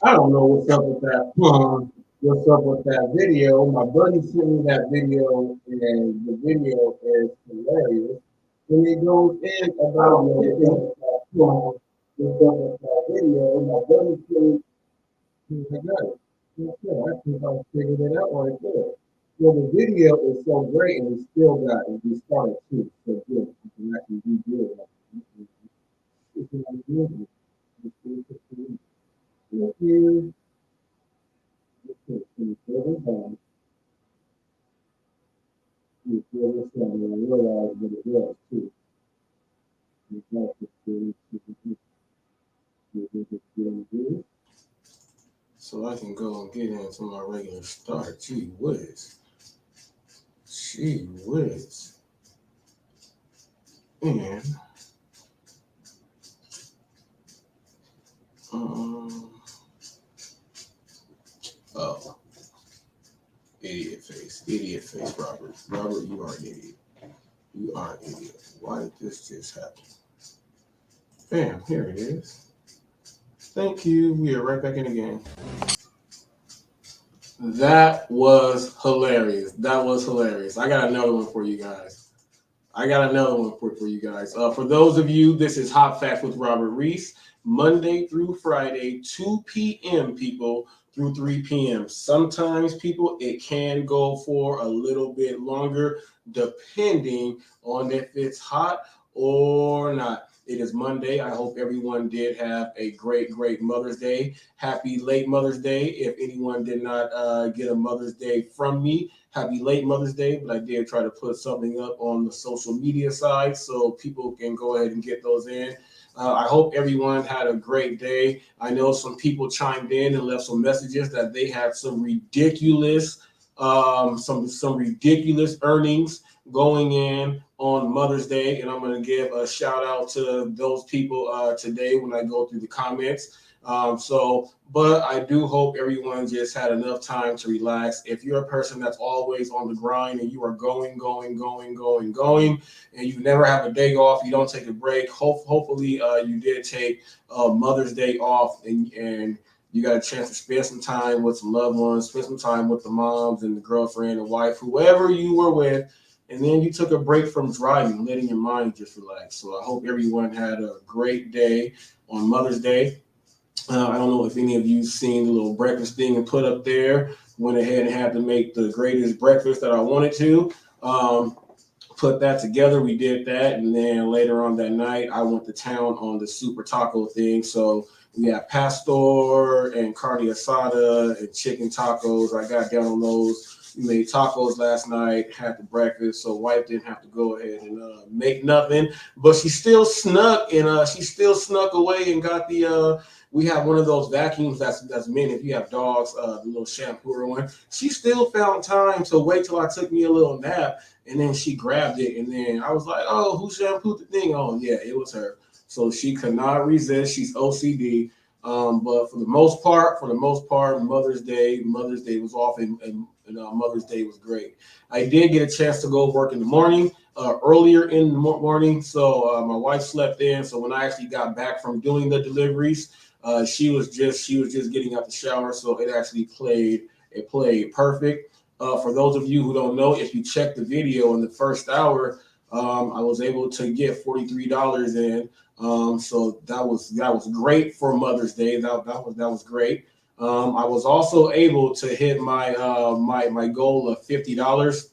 I don't know what's up with that. What's up with that video? My buddy sent me that video, and the video is hilarious. When it goes in about what's up with that video, my buddy sent me, I got it. Yeah, I think I figured it out right there. Well, the video is so great, and we still got it. We started too, so good. You can actually redo it. You can redo it. Thank you. Okay, so you feel it down. You feel this down, and I realize what it was too. You got to feel it. You So I can go and get into my regular start. Gee whiz. Gee whiz. And um oh, idiot face, Robert. Robert, you are an idiot. You are an idiot. Why did this just happen? Bam, here it is. Thank you. We are right back in again. That was hilarious. That was hilarious. I got another one for you guys. For you guys. For those of you, this is Hot Facts with Robert Reese, Monday through Friday, 2 p.m. people through 3 p.m. Sometimes people it can go for a little bit longer, depending on if it's hot or not. It is Monday. I hope everyone did have a great Mother's Day. Happy late Mother's Day. If anyone did not get a Mother's Day from me, happy late Mother's Day. But I did try to put something up on the social media side so people can go ahead and get those in. I hope everyone had a great day. I know some people chimed in and left some messages that they had some ridiculous, some ridiculous earnings going in on Mother's Day, and I'm going to give a shout out to those people today when I go through the comments. But I do hope everyone just had enough time to relax. If you're a person that's always on the grind and you are going, and you never have a day off, you don't take a break. Hopefully, you did take Mother's Day off and you got a chance to spend some time with some loved ones, spend some time with the moms and the girlfriend and wife, whoever you were with. And then you took a break from driving, letting your mind just relax. So I hope everyone had a great day on Mother's Day. I don't know if any of you seen the little breakfast thing and put up there. Went ahead and had to make the greatest breakfast that I wanted to. Put that together. We did that, and then later on that night, I went to town on the super taco thing. So we had pastor and carne asada and chicken tacos. I got down on those. We made tacos last night, had the breakfast, so wife didn't have to go ahead and make nothing, but she still snuck away and got the. We have one of those vacuums that's meant if you have dogs, the little shampooer one. She still found time to wait till I took me a little nap, and then she grabbed it, and then I was like, "Oh, who shampooed the thing?" Oh, yeah, it was her. So she could not resist. She's OCD. But for the most part, Mother's Day was off, and Mother's Day was great. I did get a chance to go work in the morning, earlier in the morning. So my wife slept in. So when I actually got back from doing the deliveries, she was just getting out the shower. So it played perfect. For those of you who don't know, if you check the video in the first hour, I was able to get $43 in. So that was great for Mother's Day. That was great. I was also able to hit my goal of $50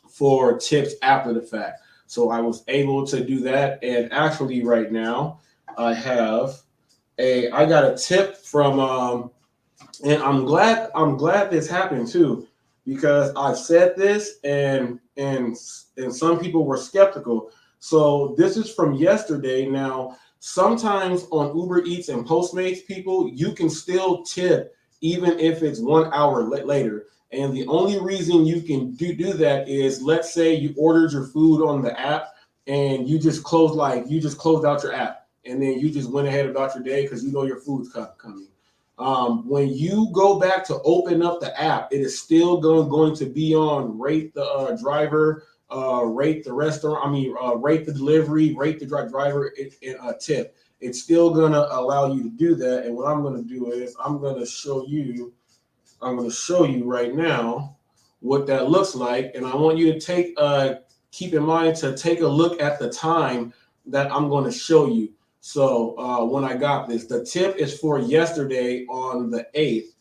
for tips after the fact. So I was able to do that, and actually right now I got a tip from and I'm glad this happened too, because I said this and some people were skeptical. So this is from yesterday. Now, sometimes on Uber Eats and Postmates, people, you can still tip even if it's 1 hour later. And the only reason you can do that is, let's say you ordered your food on the app and you just closed out your app and then you just went ahead about your day because you know your food's coming. When you go back to open up the app, it is still going to be on rate the driver, rate the restaurant. I mean, rate the delivery, rate the driver, and tip. it's still gonna allow you to do that. And what I'm gonna do is I'm gonna show you right now what that looks like. And I want you to keep in mind to take a look at the time that I'm going to show you. So when I got this, the tip is for yesterday on the 8th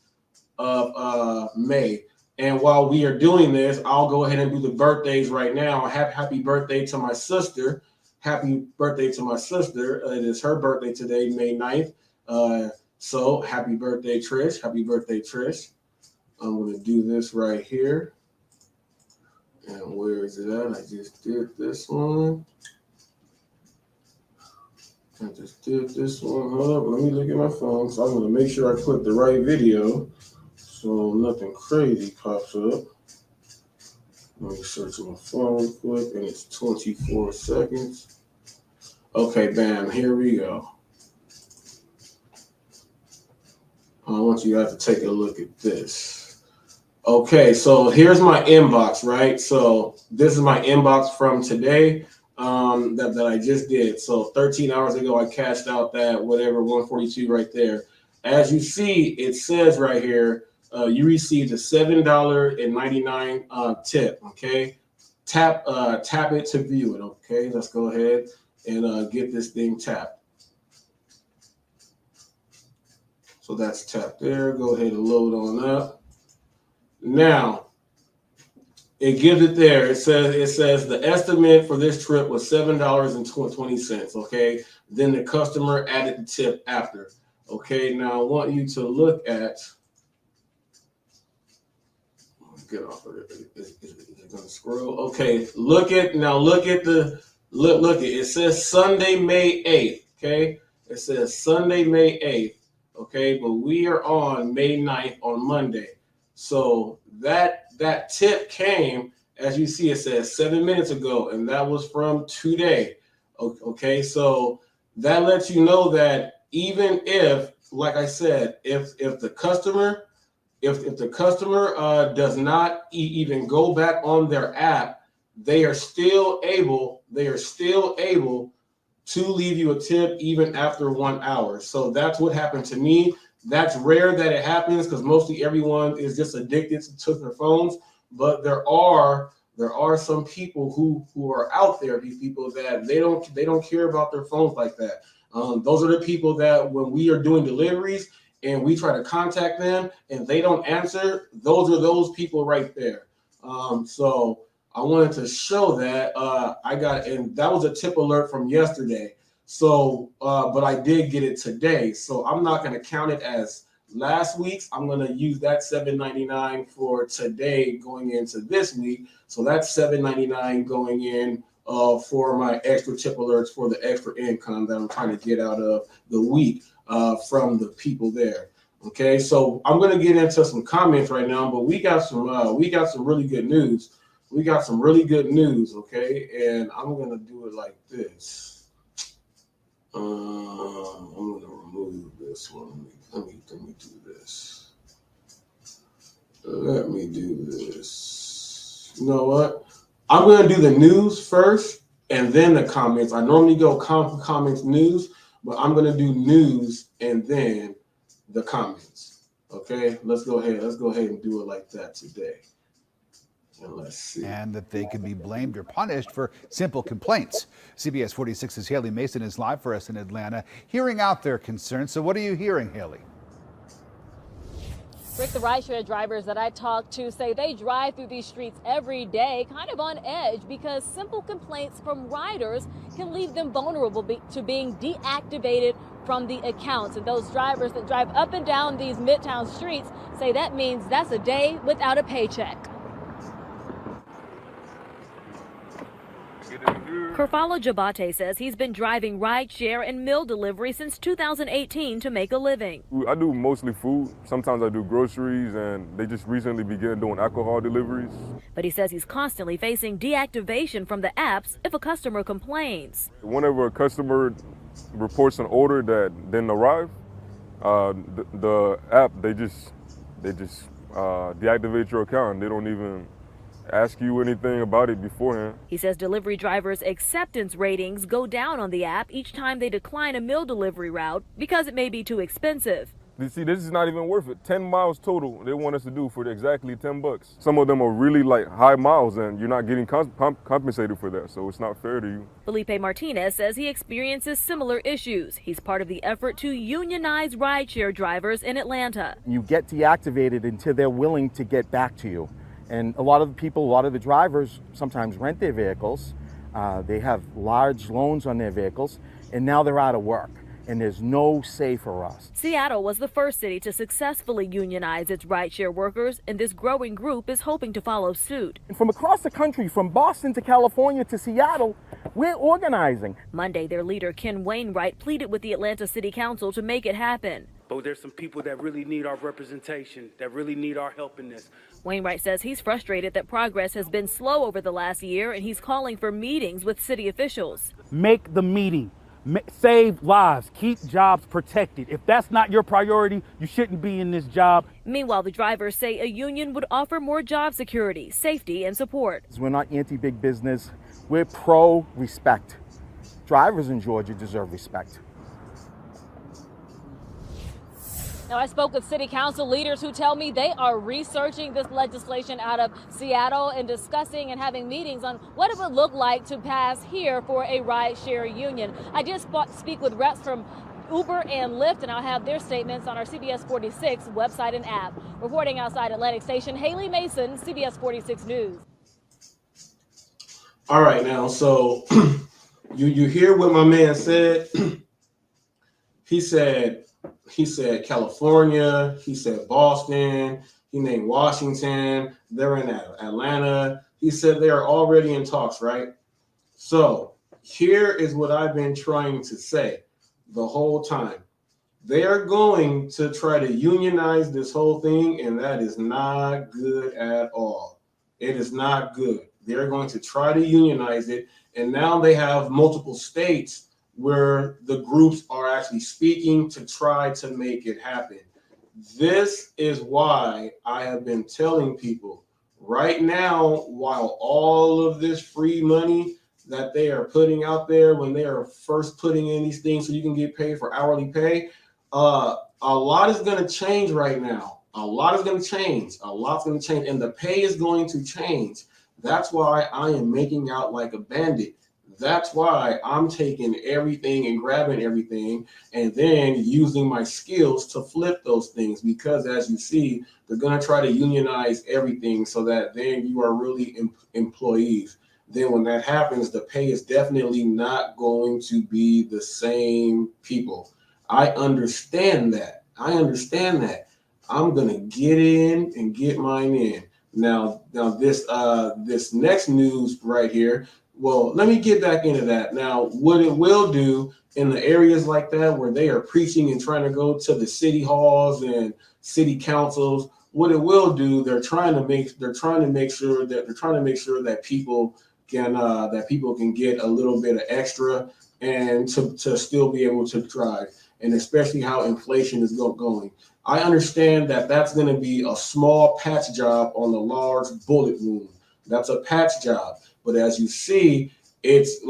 of May. And while we are doing this, I'll go ahead and do the birthdays right now. Happy birthday to my sister. Happy birthday to my sister. It is her birthday today, May 9th. So happy birthday, Trish. Happy birthday, Trish. I'm going to do this right here. And where is it at? I just did this one. Hold up, let me look at my phone. So I'm going to make sure I put the right video so nothing crazy pops up. Let me search my phone real quick, and it's 24 seconds. Okay, bam, here we go. I want you guys to take a look at this. Okay, so here's my inbox, right? So this is my inbox from today that I just did. So 13 hours ago, I cashed out that whatever 142 right there. As you see, it says right here, you received a $7.99 tip. Okay, tap it to view it. Okay, let's go ahead and get this thing tapped. So that's tapped there. Go ahead and load on up. Now, it gives it there. It says the estimate for this trip was $7.20. Okay. Then the customer added the tip after. Okay. Now I want you to look at. Get off of it. Is it going to scroll? Okay. Look at the look. It says Sunday, May 8th. Okay. It says Sunday, May 8th. Okay. But we are on May 9th on Monday. So that tip came, as you see, it says 7 minutes ago, and that was from today. Okay, so that lets you know that even if, like I said, if the customer does not even go back on their app, they are still able to leave you a tip even after 1 hour. So that's what happened to me. That's rare that it happens because mostly everyone is just addicted to their phones. But there are some people who are out there. These people that they don't care about their phones like that. Those are the people that when we are doing deliveries and we try to contact them and they don't answer, those are those people right there. So I wanted to show that and that was a tip alert from yesterday. So, but I did get it today. So I'm not going to count it as last week's. I'm going to use that $7.99 for today going into this week. So that's $7.99 going in for my extra tip alerts for the extra income that I'm trying to get out of the week from the people there. Okay, so I'm going to get into some comments right now, but we got some really good news. Okay, and I'm going to do it like this. I'm going to remove this one. Let me do this. Let me do this. You know what? I'm going to do the news first and then the comments. I normally go comments, news, but I'm going to do news and then the comments. Okay, let's go ahead and do it like that today. And let's see. And that they could be blamed or punished for simple complaints. CBS 46's Haley Mason is live for us in Atlanta, hearing out their concerns. So what are you hearing, Haley? Rick, the rideshare drivers that I talked to say they drive through these streets every day, kind of on edge, because simple complaints from riders can leave them vulnerable to being deactivated from the accounts. And those drivers that drive up and down these Midtown streets say that means that's a day without a paycheck. Kerfalo Jabate says he's been driving rideshare and meal delivery since 2018 to make a living. I do mostly food. Sometimes I do groceries, and they just recently began doing alcohol deliveries. But he says he's constantly facing deactivation from the apps if a customer complains. Whenever a customer reports an order that didn't arrive, the app, they just deactivate your account. They don't even ask you anything about it beforehand. He says delivery drivers' acceptance ratings go down on the app each time they decline a meal delivery route because it may be too expensive. You see, this is not even worth it. 10 miles total they want us to do for exactly $10. Some of them are really like high miles and you're not getting compensated for that, so it's not fair to you. Felipe Martinez says he experiences similar issues. He's part of the effort to unionize rideshare drivers in Atlanta. You get deactivated until they're willing to get back to you. And a lot of the people, a lot of the drivers sometimes rent their vehicles. They have large loans on their vehicles, and now they're out of work. And there's no say for us. Seattle was the first city to successfully unionize its rideshare workers, and this growing group is hoping to follow suit. And from across the country, from Boston to California to Seattle, we're organizing. Monday, their leader, Ken Wainwright, pleaded with the Atlanta City Council to make it happen. But there's some people that really need our representation, that really need our help in this. Wainwright says he's frustrated that progress has been slow over the last year, and he's calling for meetings with city officials. Make the meeting. Save lives, keep jobs protected. If that's not your priority, you shouldn't be in this job. Meanwhile, the drivers say a union would offer more job security, safety, and support. We're not anti-big business. We're pro-respect. Drivers in Georgia deserve respect. Now, I spoke with city council leaders who tell me they are researching this legislation out of Seattle and discussing and having meetings on what it would look like to pass here for a rideshare union. I did speak with reps from Uber and Lyft, and I'll have their statements on our CBS 46 website and app. Reporting outside Atlantic Station, Haley Mason, CBS 46 News. All right, now, so you hear what my man said? He said California, he said Boston, he named Washington, they're in Atlanta. He said they are already in talks, right? So here is what I've been trying to say the whole time. They are going to try to unionize this whole thing, and that is not good at all. It is not good. They're going to try to unionize it, and now they have multiple states where the groups are actually speaking to try to make it happen. This is why I have been telling people right now, while all of this free money that they are putting out there when they are first putting in these things so you can get paid for hourly pay, a lot is going to change right now. A lot is going to change. A lot's going to change, and the pay is going to change. That's why I am making out like a bandit. That's why I'm taking everything and grabbing everything and then using my skills to flip those things, because as you see, they're going to try to unionize everything so that then you are really employees. Then when that happens, the pay is definitely not going to be the same people. I understand that. I'm going to get in and get mine in. Now this next news right here. Well, let me get back into that. Now, what it will do in the areas like that where they are preaching and trying to go to the city halls and city councils, what it will do, they're trying to make sure that people can get a little bit of extra and to still be able to drive, and especially how inflation is going. I understand that that's going to be a small patch job on the large bullet wound. That's a patch job. But as you see, it's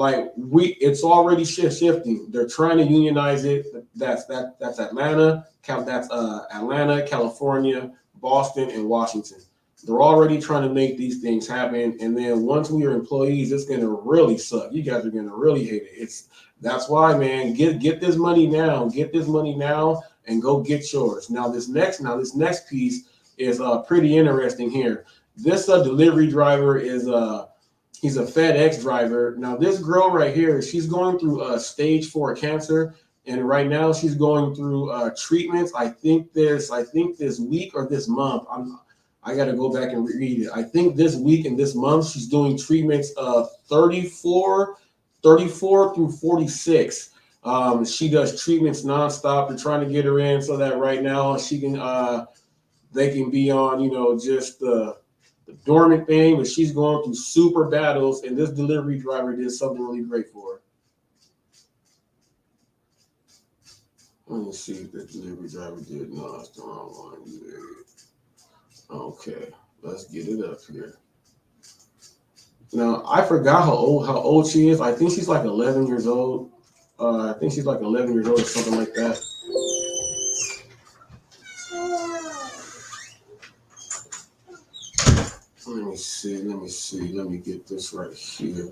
already shifting. They're trying to unionize it. That's Atlanta, Atlanta, California, Boston, and Washington. They're already trying to make these things happen. And then once we are employees, it's gonna really suck. You guys are gonna really hate it. That's why, man, get this money now. Get this money now and go get yours. Now this next piece is pretty interesting here. This delivery driver is he's a FedEx driver. Now, this girl right here, she's going through stage 4 cancer, and right now she's going through treatments. I think this week or this month. I got to go back and read it. I think this week and this month she's doing treatments of 34 through 46. She does treatments nonstop. They're trying to get her in so that right now she can they can be on just the dormant thing, but she's going through super battles, and this delivery driver did something really great for her. Let me see if the delivery driver did. No, that's the wrong one. Okay, let's get it up here. Now I forgot how old she is. I think she's like 11 years old. I think she's like 11 years old or something like that. Let me see. Let me get this right here.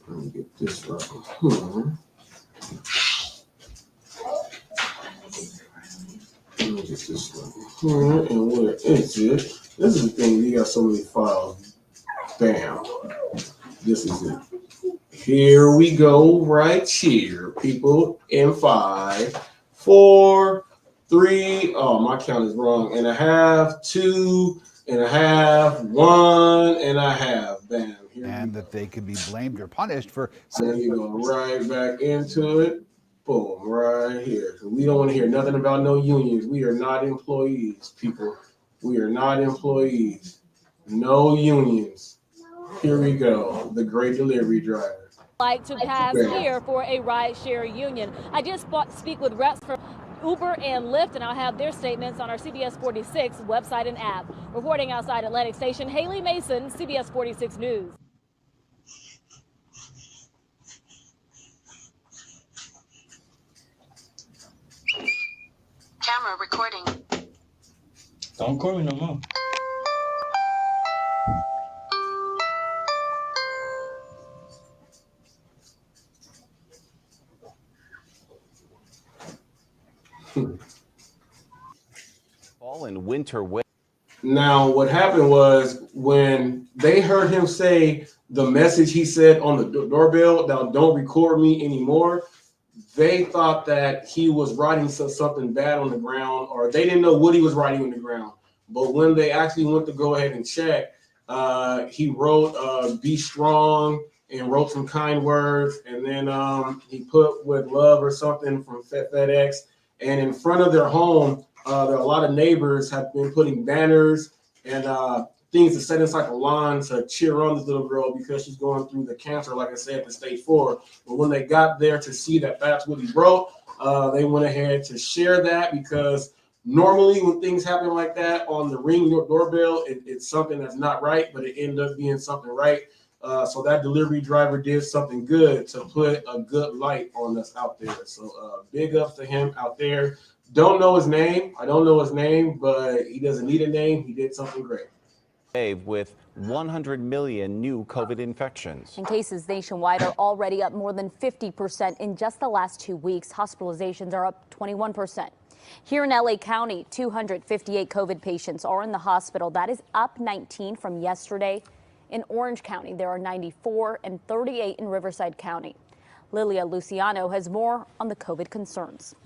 Let me get this right here. Let me get this right here. And where is it? This is the thing. You got so many files. Bam. This is it. Here we go, right here, people. In 5, 4, 3. Oh, my count is wrong. And a half, 2 and a half, 1 and a half. Bam. Here And that they could be blamed or punished for. Then you go right back into it. Boom, right here. We don't want to hear nothing about no unions. We are not employees, people. We are not employees. No unions. Here we go. The great delivery driver. Like to pass here for a rideshare union. I just speak with reps for Uber and Lyft, and I'll have their statements on our CBS 46 website and app. Reporting outside Atlantic Station, Haley Mason, CBS 46 News. Camera recording. Don't call me no more. Fall and winter weather. Now, what happened was when they heard him say the message he said on the doorbell, now don't record me anymore, they thought that he was writing something bad on the ground, or they didn't know what he was writing on the ground. But when they actually went to go ahead and check, he wrote be strong and wrote some kind words. And then he put with love or something from FedEx. And in front of their home, there are a lot of neighbors have been putting banners and things to set inside the lawn to cheer on this little girl because she's going through the cancer, like I said, the stage 4. But when they got there to see that that's what he wrote, they went ahead to share that because normally when things happen like that on the Ring doorbell, it's something that's not right, but it ended up being something right. So that delivery driver did something good to put a good light on us out there. So big ups to him out there. Don't know his name. I don't know his name, but he doesn't need a name. He did something great. With 100 million new COVID infections. And cases nationwide are already up more than 50% in just the last 2 weeks. Hospitalizations are up 21%. Here in LA County, 258 COVID patients are in the hospital. That is up 19 from yesterday. In Orange County, there are 94 and 38 in Riverside County. Lilia Luciano has more on the COVID concerns.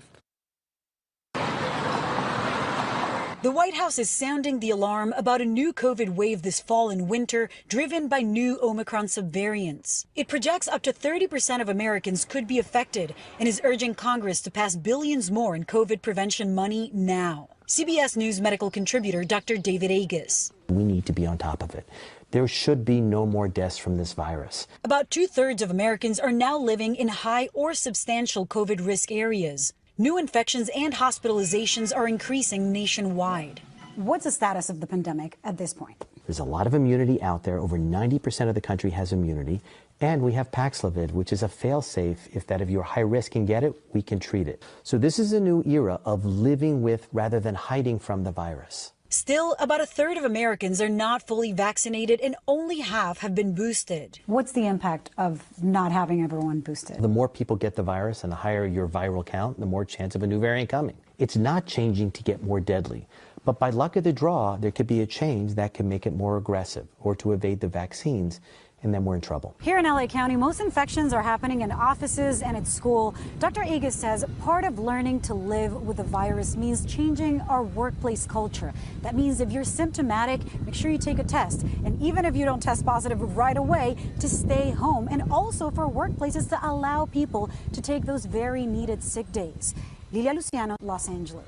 The White House is sounding the alarm about a new COVID wave this fall and winter driven by new Omicron subvariants. It projects up to 30% of Americans could be affected and is urging Congress to pass billions more in COVID prevention money now. CBS News medical contributor Dr. David Agus. We need to be on top of it. There should be no more deaths from this virus. About 2/3 of Americans are now living in high or substantial COVID risk areas. New infections and hospitalizations are increasing nationwide. What's the status of the pandemic at this point? There's a lot of immunity out there. Over 90% of the country has immunity. And we have Paxlovid, which is a fail-safe. If you're high risk and get it, we can treat it. So this is a new era of living with rather than hiding from the virus. Still, about 1/3 of Americans are not fully vaccinated and only half have been boosted. What's the impact of not having everyone boosted? The more people get the virus and the higher your viral count, the more chance of a new variant coming. It's not changing to get more deadly. But by luck of the draw, there could be a change that can make it more aggressive or to evade the vaccines. And then we're in trouble. Here in LA County, most infections are happening in offices and at school. Dr. Agus says part of learning to live with the virus means changing our workplace culture. That means if you're symptomatic, make sure you take a test. And even if you don't test positive right away, to stay home. And also for workplaces to allow people to take those very needed sick days. Lilia Luciano, Los Angeles.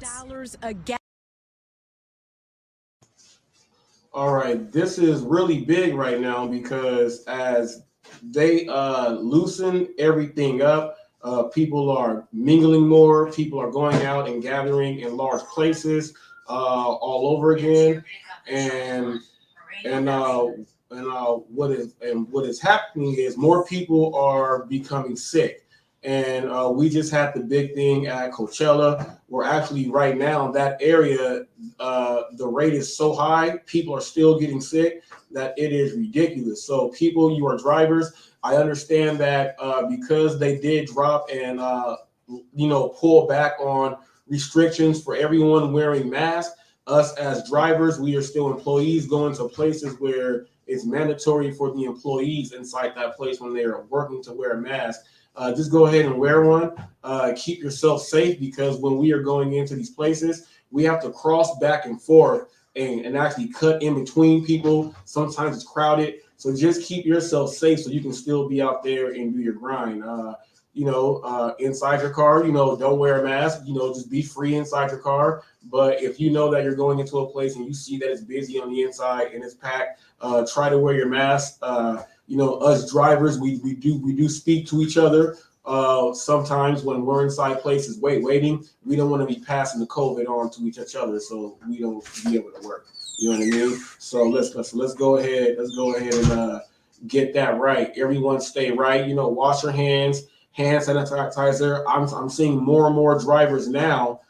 Again. All right, this is really big right now because as they loosen everything up, people are mingling more, people are going out and gathering in large places all over again. And what is happening is more people are becoming sick. And we just had the big thing at Coachella, where actually right now that area, the rate is so high, people are still getting sick that it is ridiculous. So people, you are drivers. I understand that because they did drop and pull back on restrictions for everyone wearing masks. Us as drivers, we are still employees going to places where it's mandatory for the employees inside that place when they are working to wear a mask. Just go ahead and wear one. Keep yourself safe, because when we are going into these places, we have to cross back and forth and actually cut in between people. Sometimes it's crowded. So just keep yourself safe so you can still be out there and do your grind. Inside your car, don't wear a mask, just be free inside your car. But if you know that you're going into a place and you see that it's busy on the inside and it's packed, try to wear your mask. Us drivers, we do speak to each other. Sometimes when we're inside places waiting, we don't want to be passing the COVID on to each other, so we don't be able to work. You know what I mean? So let's go ahead and get that right. Everyone stay right. Wash your hands, hand sanitizer. I'm seeing more and more drivers now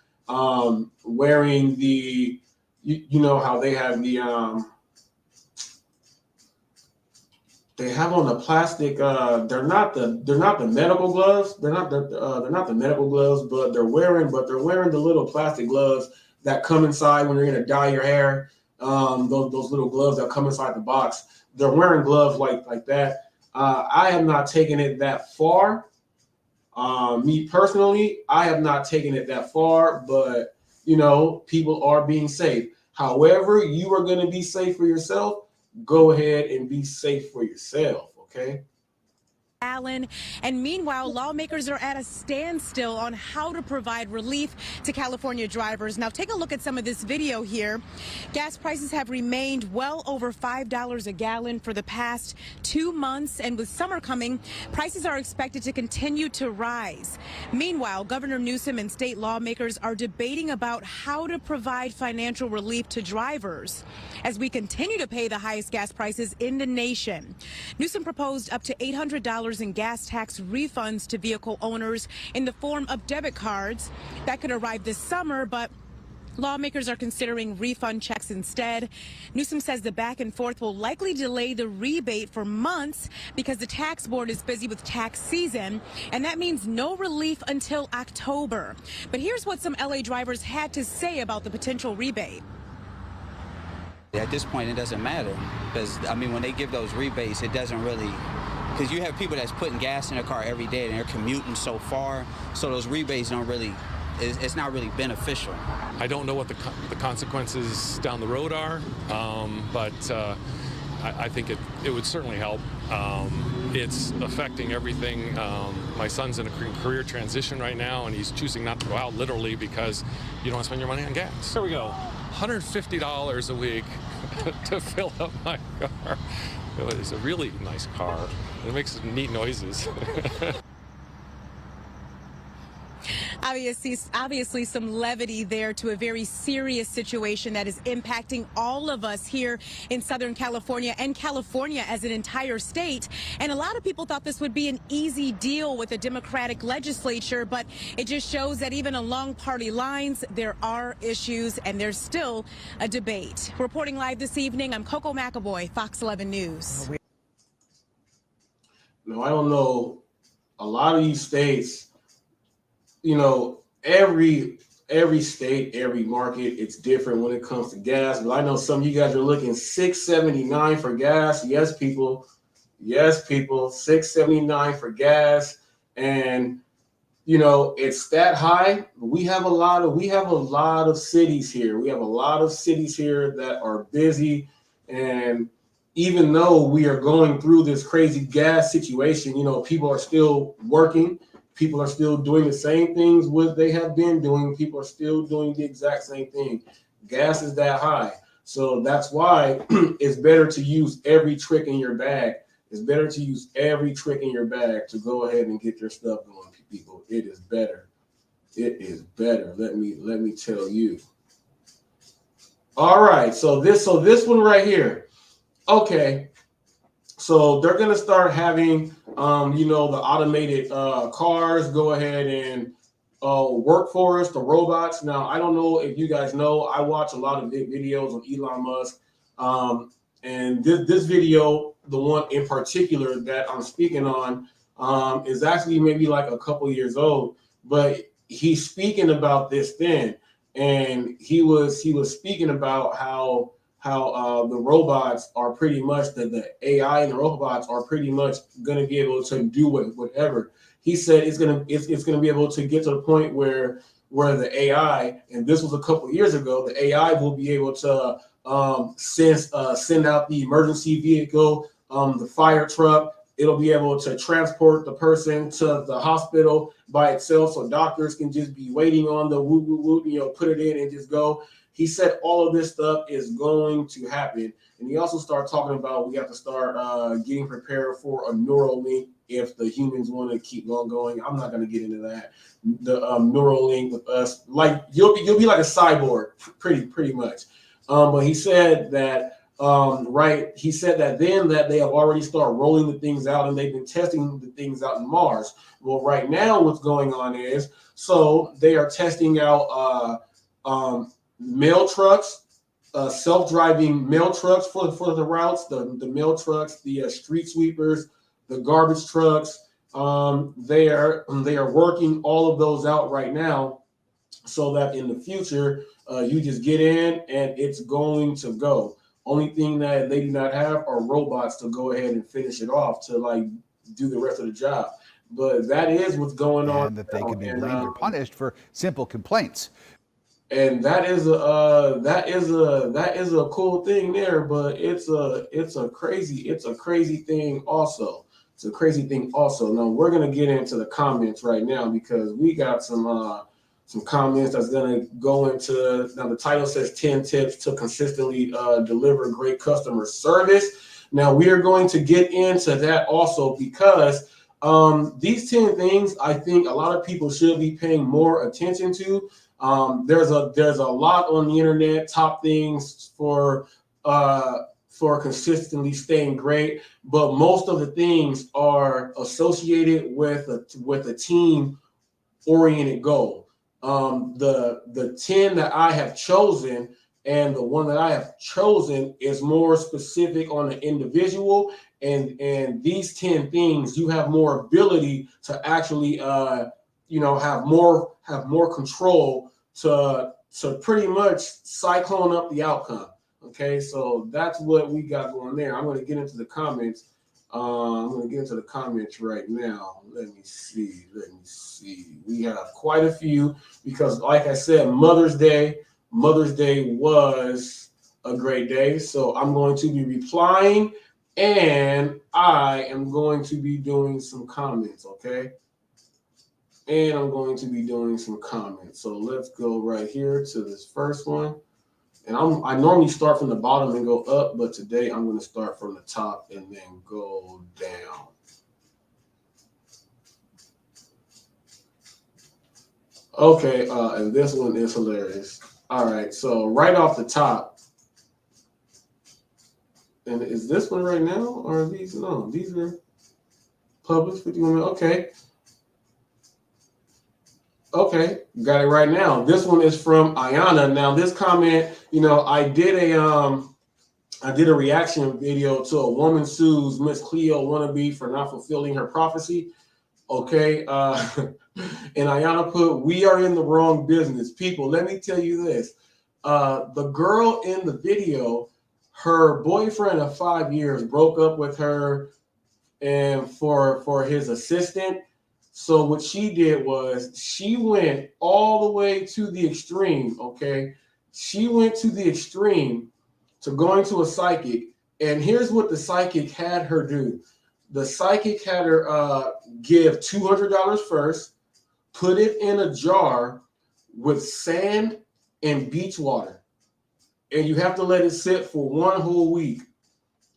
wearing the, how they have the they have on the plastic. They're not the medical gloves. They're not the medical gloves, but they're wearing the little plastic gloves that come inside when you're gonna dye your hair. Those little gloves that come inside the box. They're wearing gloves like that. I have not taken it that far. Me personally, I have not taken it that far, but people are being safe. However, you are going to be safe for yourself. Go ahead and be safe for yourself, okay? Allen. And meanwhile, lawmakers are at a standstill on how to provide relief to California drivers. Now, take a look at some of this video here. Gas prices have remained well over $5 a gallon for the past 2 months. And with summer coming, prices are expected to continue to rise. Meanwhile, Governor Newsom and state lawmakers are debating about how to provide financial relief to drivers as we continue to pay the highest gas prices in the nation. Newsom proposed up to $800 in gas tax refunds to vehicle owners in the form of debit cards that could arrive this summer, but lawmakers are considering refund checks instead. Newsom says the back and forth will likely delay the rebate for months because the tax board is busy with tax season, and that means no relief until October. But here's what some LA drivers had to say about the potential rebate. At this point, it doesn't matter because, when they give those rebates, it doesn't really, because you have people that's putting gas in their car every day and they're commuting so far, so those rebates don't really, it's not really beneficial. I don't know what the consequences down the road are, but I think it would certainly help. It's affecting everything. My son's in a career transition right now, and he's choosing not to go out literally because you don't want to spend your money on gas. Here we go. $150 a week to fill up my car. It's a really nice car. It makes neat noises. Obviously some levity there to a very serious situation that is impacting all of us here in Southern California and California as an entire state. And a lot of people thought this would be an easy deal with a Democratic legislature, but it just shows that even along party lines, there are issues and there's still a debate. Reporting live this evening, I'm Coco McAvoy, Fox 11 News. No, I don't know. A lot of these states, every state, every market, it's different when it comes to gas. But I know some of you guys are looking $6.79 for gas. Yes, people, $6.79 for gas. And it's that high. We have a lot of cities here. We have a lot of cities here that are busy. And even though we are going through this crazy gas situation, people are still working. People are still doing the same things what they have been doing. People are still doing the exact same thing. Gas is that high. So that's why it's better to use every trick in your bag. It's better to use every trick in your bag to go ahead and get your stuff going, people. It is better. It is better. Let me tell you. All right. So this one right here. Okay. So they're going to start having, the automated cars go ahead and work for us, the robots. Now, I don't know if you guys know, I watch a lot of videos on Elon Musk. And this video, the one in particular that I'm speaking on, is actually maybe like a couple years old, but he's speaking about this then. And he was speaking about how the robots are pretty much the AI and the robots are pretty much going to be able to do whatever. He said it's going to be able to get to the point where the AI, and this was a couple years ago, the AI will be able to send out the emergency vehicle, the fire truck. It'll be able to transport the person to the hospital by itself, so doctors can just be waiting on the put it in and just go. He said all of this stuff is going to happen. And he also started talking about we have to start getting prepared for a neural link if the humans want to keep on going. I'm not going to get into that. The neural link with us, like you'll be like a cyborg, pretty much. But he said that he said that then that they have already started rolling the things out and they've been testing the things out in Mars. Well, right now what's going on is they are testing out mail trucks, self-driving mail trucks for the routes, the mail trucks, the street sweepers, the garbage trucks. They are working all of those out right now, so that in the future you just get in and it's going to go. Only thing that they do not have are robots to go ahead and finish it off to like do the rest of the job. But that is what's going on. And that they can be blamed or punished for simple complaints. And that is a cool thing there, but it's a crazy thing also. It's a crazy thing also. Now we're gonna get into the comments right now because we got some comments that's gonna go into. Now the title says 10 tips to consistently deliver great customer service. Now we are going to get into that also because these 10 things I think a lot of people should be paying more attention to. There's a lot on the internet, top things for consistently staying great, but most of the things are associated with a team oriented goal. The 10 that I have chosen and the one that I have chosen is more specific on the individual, and these 10 things you have more ability to actually have more control to pretty much cyclone up the outcome. Okay, so that's what we got going there. I'm going to get into the comments. I'm going to get into the comments right now. Let me see. We have quite a few because, like I said, Mother's Day was a great day. So I'm going to be replying and I am going to be doing some comments, okay? And I'm going to be doing some comments. So let's go right here to this first one. And I normally start from the bottom and go up, but today I'm going to start from the top and then go down. Okay, and this one is hilarious. All right, so right off the top, and is this one right now, or are these? No, these are published 51 minutes. Okay, got it right now. This one is from Ayana. Now, this comment, I did a reaction video to a woman sues Miss Cleo wannabe for not fulfilling her prophecy. Okay, and Ayana put, "We are in the wrong business, people." Let me tell you this: the girl in the video, her boyfriend of 5 years broke up with her, and for his assistant. So what she did was she went all the way to the extreme, okay? She went to the extreme to going to a psychic, and here's what the psychic had her do. The psychic had her give $200 first, put it in a jar with sand and beach water, and you have to let it sit for 1 whole week.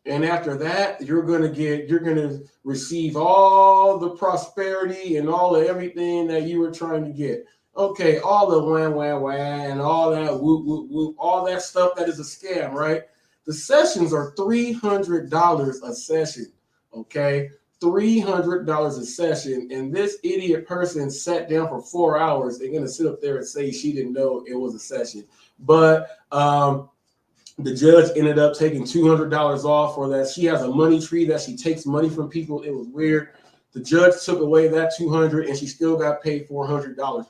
And after that, you're gonna receive all the prosperity and all of everything that you were trying to get. Okay, all the wah wah wah and all that whoop whoop whoop, all that stuff that is a scam, right? The sessions are $300 a session, okay? $300 a session, and this idiot person sat down for 4 hours. They're gonna sit up there and say she didn't know it was a session, but the judge ended up taking $200 off for that. She has a money tree that she takes money from people. It was weird. The judge took away that $200, and she still got paid $400.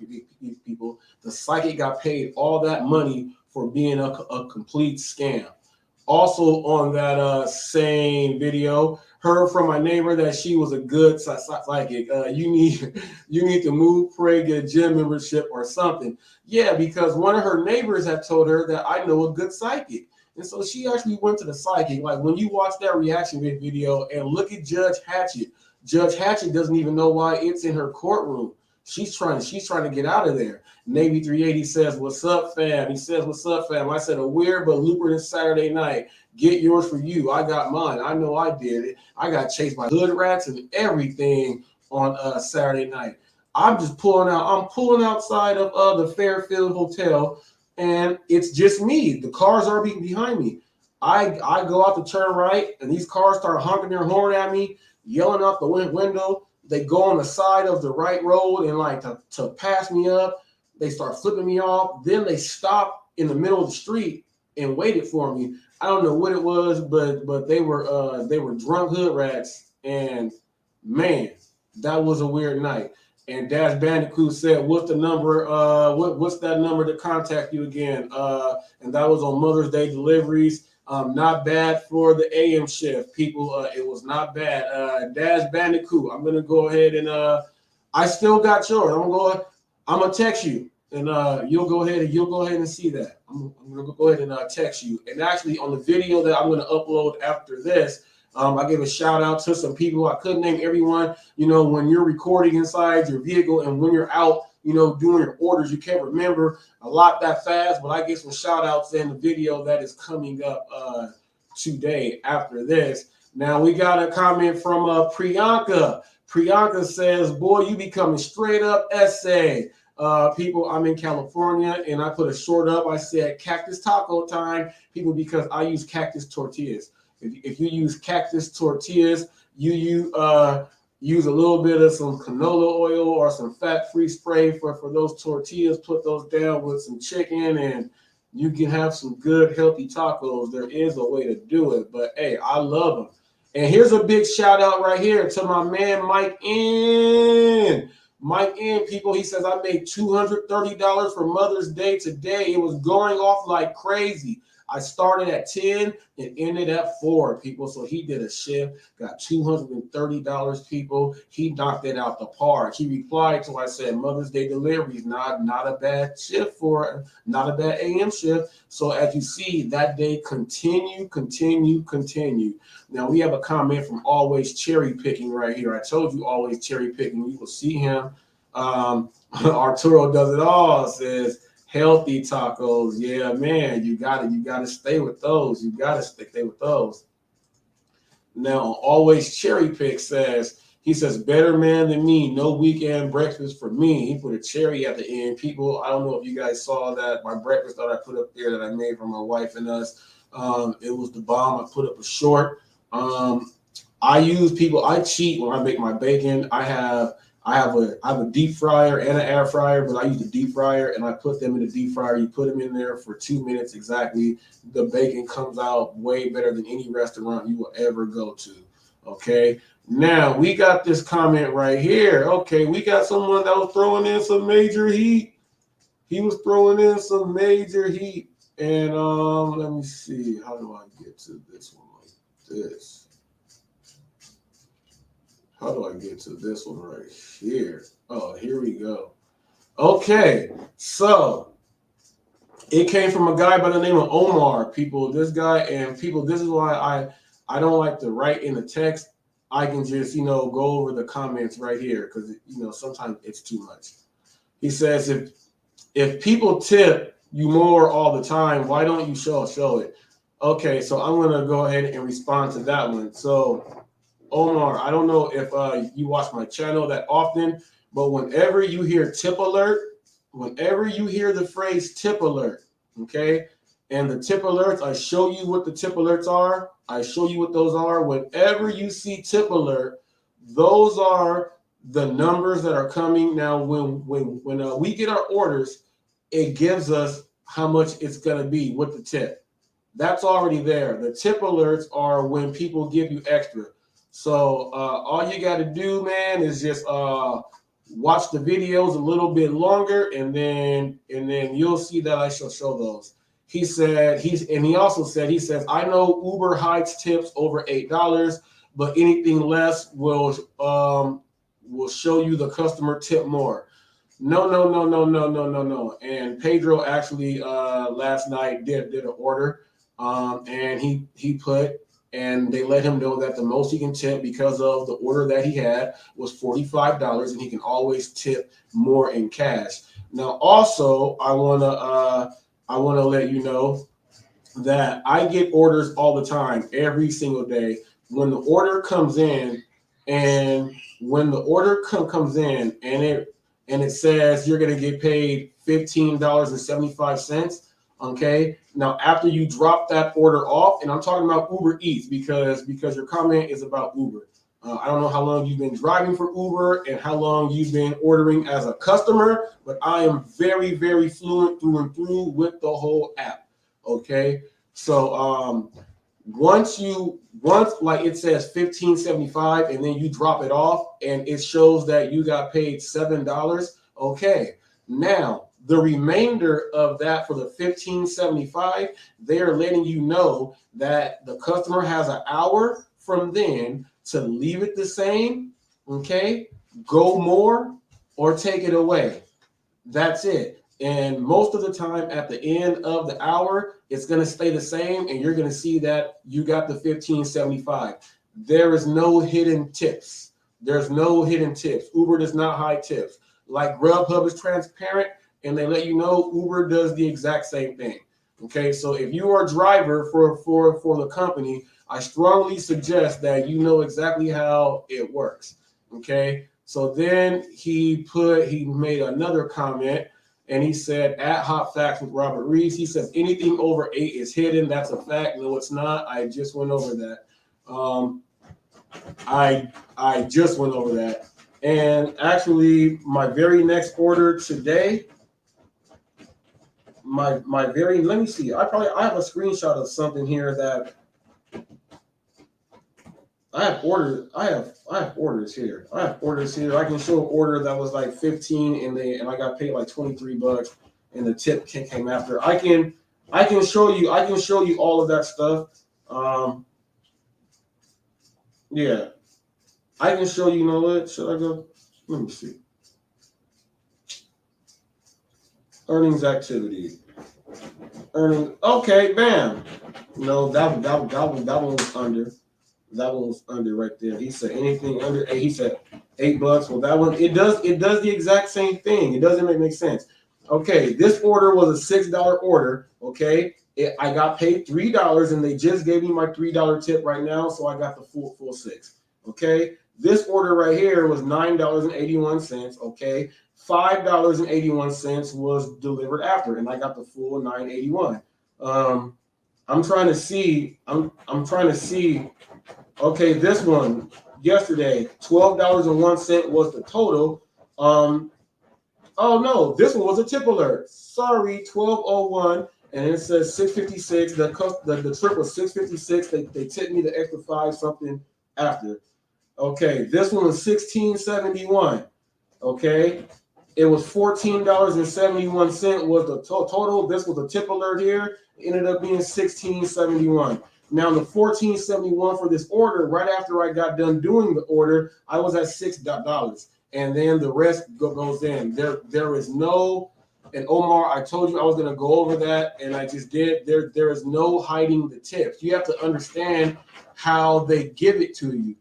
People, the psychic got paid all that money for being a complete scam. Also on that same video, heard from my neighbor that she was a good psychic. You need to move, pray, get a gym membership or something. Yeah, because one of her neighbors had told her that I know a good psychic. And so she actually went to the psychic. Like when you watch that reaction video and look at Judge Hatchett doesn't even know why it's in her courtroom. She's trying to get out of there. Navy 380 says, "What's up, fam?" He says, "What's up, fam?" I said, "A weird but lucrative Saturday night. Get yours for you. I got mine. I know I did it. I got chased by hood rats and everything on Saturday night." I'm just pulling out. I'm pulling outside of the Fairfield Hotel, and it's just me. The cars are behind me. I go out to turn right, and these cars start honking their horn at me, yelling out the window. They go on the side of the right road and like to pass me up. They start flipping me off. Then they stop in the middle of the street and waited for me. I don't know what it was, but they were drunk hood rats. And man, that was a weird night. And Dash Bandicoot said, "What's the number? What's that number to contact you again?" And that was on Mother's Day deliveries. Not bad for the AM shift, people. It was not bad. Dash Bandicoot, I'm gonna go ahead and I still got yours. I'm gonna text you, and you'll go ahead and see that. I'm gonna go ahead and text you. And actually, on the video that I'm gonna upload after this, I gave a shout out to some people. I couldn't name everyone. You know, when you're recording inside your vehicle and when you're out, you know, doing your orders, you can't remember a lot that fast, but I get some shout outs in the video that is coming up today after this. Now we got a comment from Priyanka. Priyanka says, "Boy, you becoming straight up essay." People, I'm in California and I put a short up. I said cactus taco time, people, because I use cactus tortillas. If you use cactus tortillas, you use a little bit of some canola oil or some fat-free spray for those tortillas. Put those down with some chicken and you can have some good, healthy tacos. There is a way to do it, but hey, I love them. And here's a big shout out right here to my man, Mike N. Mike N, people, he says, "I made $230 for Mother's Day today. It was going off like crazy. I started at 10 and ended at 4, people." So he did a shift, got $230, people. He knocked it out the park. He replied to, I said, Mother's Day deliveries, not a bad shift not a bad AM shift. So as you see, that day continue. Now we have a comment from Always Cherry Picking right here. I told you Always Cherry Picking. You will see him. Arturo Does It All says, "Healthy tacos." Yeah, man, you gotta stay with those. You gotta stay with those. Now, Always Cherry Pick says, he says, "Better man than me, no weekend breakfast for me." He put a cherry at the end. People, I don't know if you guys saw that, my breakfast that I put up there that I made for my wife and us. It was the bomb. I put up a short. I cheat when I make my bacon. I have a deep fryer and an air fryer, but I use the deep fryer and I put them in the deep fryer. You put them in there for 2 minutes exactly. The bacon comes out way better than any restaurant you will ever go to. Okay. Now we got this comment right here. Okay, we got someone that was throwing in some major heat. He was throwing in some major heat. And let me see. How do I get to this one like this? How do I get to this one right here? Oh, here we go. Okay, so it came from a guy by the name of Omar. People, this guy, and people, this is why I don't like to write in the text. I can just, go over the comments right here because, sometimes it's too much. He says, if people tip you more all the time, why don't you show it? Okay, so I'm going to go ahead and respond to that one. So Omar, I don't know if you watch my channel that often, but whenever you hear tip alert, whenever you hear the phrase tip alert, okay, And the tip alerts, I show you what the tip alerts are. I show you what those are. Whenever you see tip alert, those are the numbers that are coming. Now, when we get our orders, it gives us how much it's going to be with the tip. That's already there. The tip alerts are when people give you extra. So all you got to do, man, is just watch the videos a little bit longer, and then you'll see that I shall show those. He said he also said, he says, I know Uber hides tips over $8, but anything less will show you the customer tip more. No. And Pedro actually last night did an order, and he put, and they let him know that the most he can tip because of the order that he had was $45, and he can always tip more in cash. Now, also, I wanna let you know that I get orders all the time, every single day. When the order comes in, and and it says you're going to get paid $15.75. Okay. Now, after you drop that order off, and I'm talking about Uber Eats because your comment is about Uber. I don't know how long you've been driving for Uber and how long you've been ordering as a customer, but I am very, very fluent through and through with the whole app. Okay. So once like it says $15.75 and then you drop it off and it shows that you got paid $7. Okay, now the remainder of that for the $15.75, they're letting you know that the customer has an hour from then to leave it the same, okay, go more or take it away. That's it. And most of the time at the end of the hour, it's going to stay the same, and you're going to see that you got the $15.75. There is no hidden tips. There's no hidden tips. Uber does not hide tips. Like Grubhub is transparent, and they let you know, Uber does the exact same thing. Okay, so if you are a driver for the company, I strongly suggest that you know exactly how it works. Okay, so then he made another comment. And he said, at Hot Facts with Robert Reese, he says, anything over 8 is hidden. That's a fact. No, it's not. I just went over that. I just went over that. And actually, my very next order today, let me see. I have a screenshot of something here that I have orders here. I can show an order that was like 15 and I got paid like $23 and the tip came after. I can show you all of that stuff. Yeah. I can show you know what? Should I go? Let me see. Earnings activity. Okay, bam. No, that one was under. That one was under right there. He said anything under 8. He said $8. Well, that one it does the exact same thing. It doesn't make sense. Okay, this order was a $6 order. Okay, I got paid $3, and they just gave me my $3 tip right now, so I got the full $6. Okay, this order right here was $9.81. Okay, $5.81 was delivered after, and I got the full $9.81. I'm trying to see. Okay, this one yesterday, $12.01 was the total. Oh no, this one was a tip alert. Sorry, 12:01, and it says 6:56. The trip was 6:56. They tipped me the extra 5 something after. Okay, this one was $16.71. Okay, it was $14.71 was the total. This was a tip alert here. It ended up being $16.71. Now the $14.71 for this order, right after I got done doing the order, I was at $6, and then the rest goes in. There is no, and Omar, I told you I was going to go over that, and I just did. There is no hiding the tips. You have to understand how they give it to you.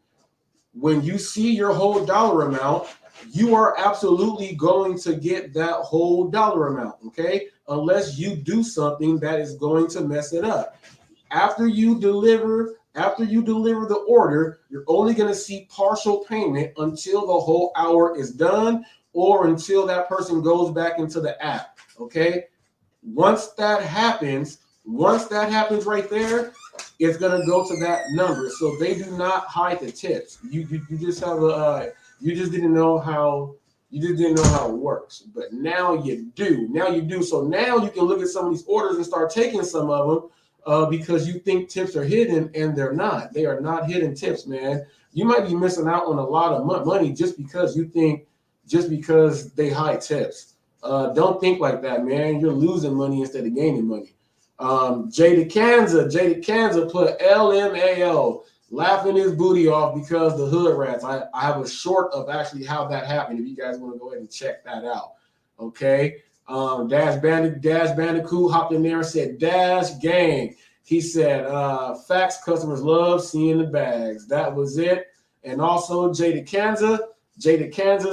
When you see your whole dollar amount, you are absolutely going to get that whole dollar amount, okay? Unless you do something that is going to mess it up. After you deliver the order, you're only going to see partial payment until the whole hour is done or until that person goes back into the app, okay? Once that happens, Once that happens right there, it's gonna go to that number. So they do not hide the tips. You just have a you just didn't know how it works. But now you do. Now you do. So now you can look at some of these orders and start taking some of them because you think tips are hidden, and they're not. They are not hidden tips, man. You might be missing out on a lot of money just because they hide tips. Don't think like that, man. You're losing money instead of gaining money. Jada Kanza put LMAO, laughing his booty off because the hood rats. I have a short of actually how that happened if you guys want to go ahead and check that out. Okay. Dash Bandicoot hopped in there and said, Dash gang. He said, facts, customers love seeing the bags. That was it. And also Jada Kanza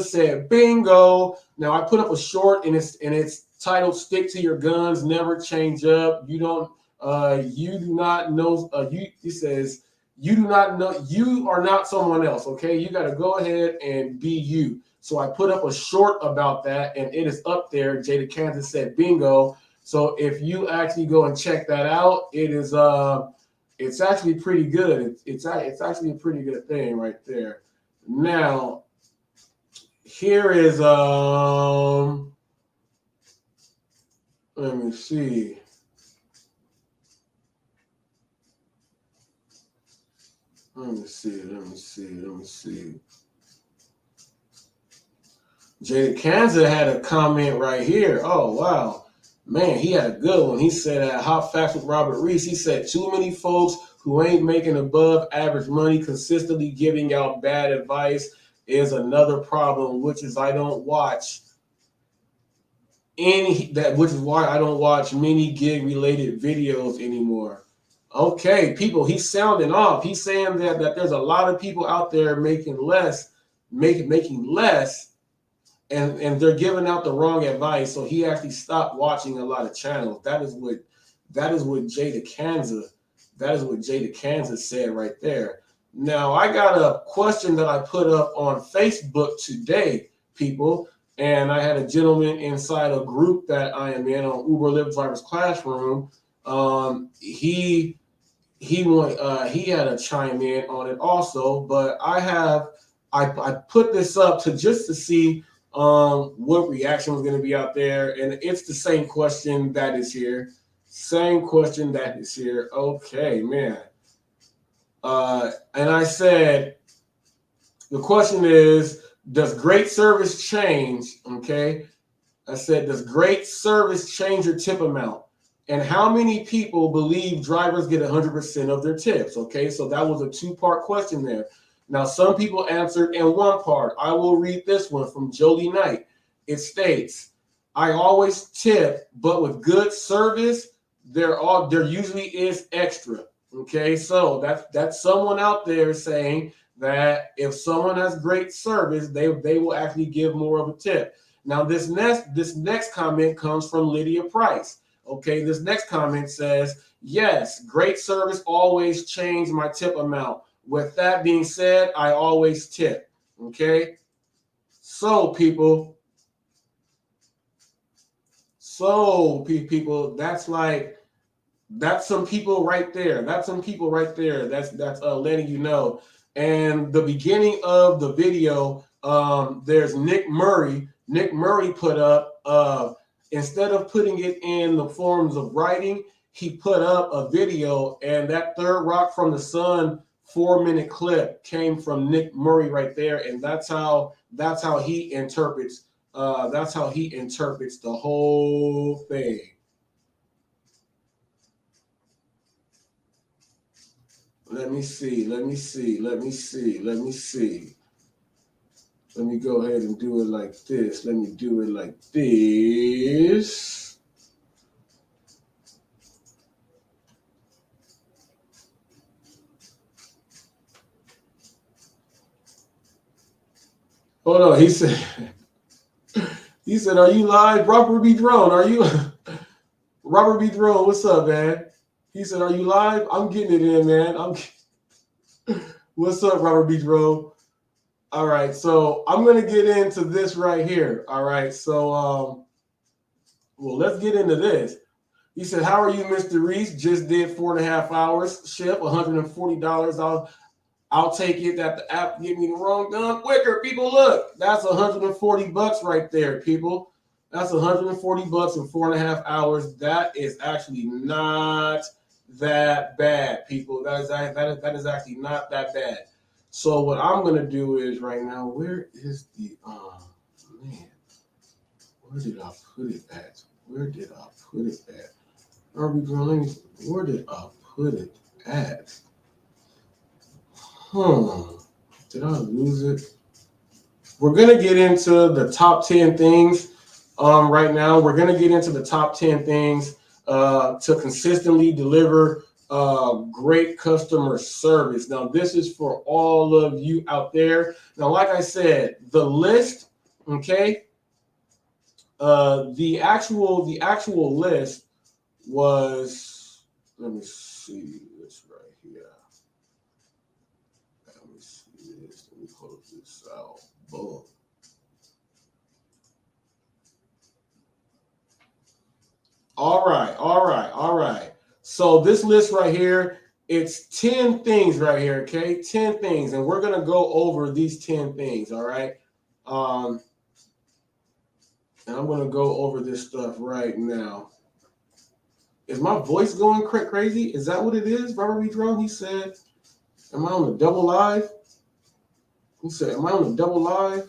said, bingo. Now I put up a short and it's titled "Stick to Your Guns, Never Change Up." You do not know. He says, you do not know. You are not someone else. Okay, you got to go ahead and be you. So I put up a short about that, and it is up there. Jada Kansas said, bingo. So if you actually go and check that out, it is it's actually pretty good. It's actually a pretty good thing right there. Now, here is let me see. Let me see. Jada Kanza had a comment right here. Oh, wow. Man, he had a good one. He said at Hot Facts with Robert Reese, he said, too many folks who ain't making above average money consistently giving out bad advice is another problem, which is I don't watch which is why I don't watch many gig related videos anymore. Okay, people, he's sounding off. He's saying that there's a lot of people out there making less, making less, and they're giving out the wrong advice. So he actually stopped watching a lot of channels. That is what Jada Kanza said right there. Now I got a question that I put up on Facebook today, people. And I had a gentleman inside a group that I am in on Uber Lyft Drivers Classroom. He had a chime in on it also, but I put this up just to see what reaction was going to be out there, and it's the same question that is here. Okay, man. And I said the question is, does great service change? Okay. I said, does great service change your tip amount? And how many people believe drivers get 100% of their tips? Okay. So that was a two-part question there. Now, some people answered in one part. I will read this one from Jolie Knight. It states, I always tip, but with good service, there usually is extra. Okay. So that's someone out there saying that if someone has great service, they will actually give more of a tip. Now, this next comment comes from Lydia Price. Okay, this next comment says, yes, great service always change my tip amount. With that being said, I always tip. Okay, so people, that's some people right there. That's letting you know. And the beginning of the video, there's Nick Murray. Nick Murray put up, instead of putting it in the forms of writing, he put up a video, and that Third Rock from the Sun 4-minute clip came from Nick Murray right there, and that's how he interprets the whole thing. Let me see. Let me go ahead and do it like this. Hold on. He said, are you live? Robert B. Drone, are you? Robert B. Drone, what's up, man? He said, are you live? I'm getting it in, man. What's up, Robert B. Drone? All right, so I'm going to get into this right here. All right, so, well, let's get into this. He said, how are you, Mr. Reese? Just did 4.5 hours, ship, $140. I'll take it that the app get me the wrong done quicker. People, look, that's $140 right there, people. That's $140 in 4.5 hours. That is actually not that bad, people. That is actually not that bad. So what I'm gonna do is right now, where is the man? Where did I put it at? Where did I put it at? Where did I put it at? Did I lose it? We're gonna get into the top 10 things. Right now, we're gonna get into the top 10 things to consistently deliver great customer service. Now, this is for all of you out there. Now, like I said, the list, okay, the actual list was, let me see this right here. Let me see this. Let me close this out. Boom. All right. So this list right here, it's 10 things right here, okay? 10 things, and we're gonna go over these 10 things, all right? And I'm gonna go over this stuff right now. Is my voice going crazy? Is that what it is, Robert Reese? He said, am I on a double live? He said, am I on a double live?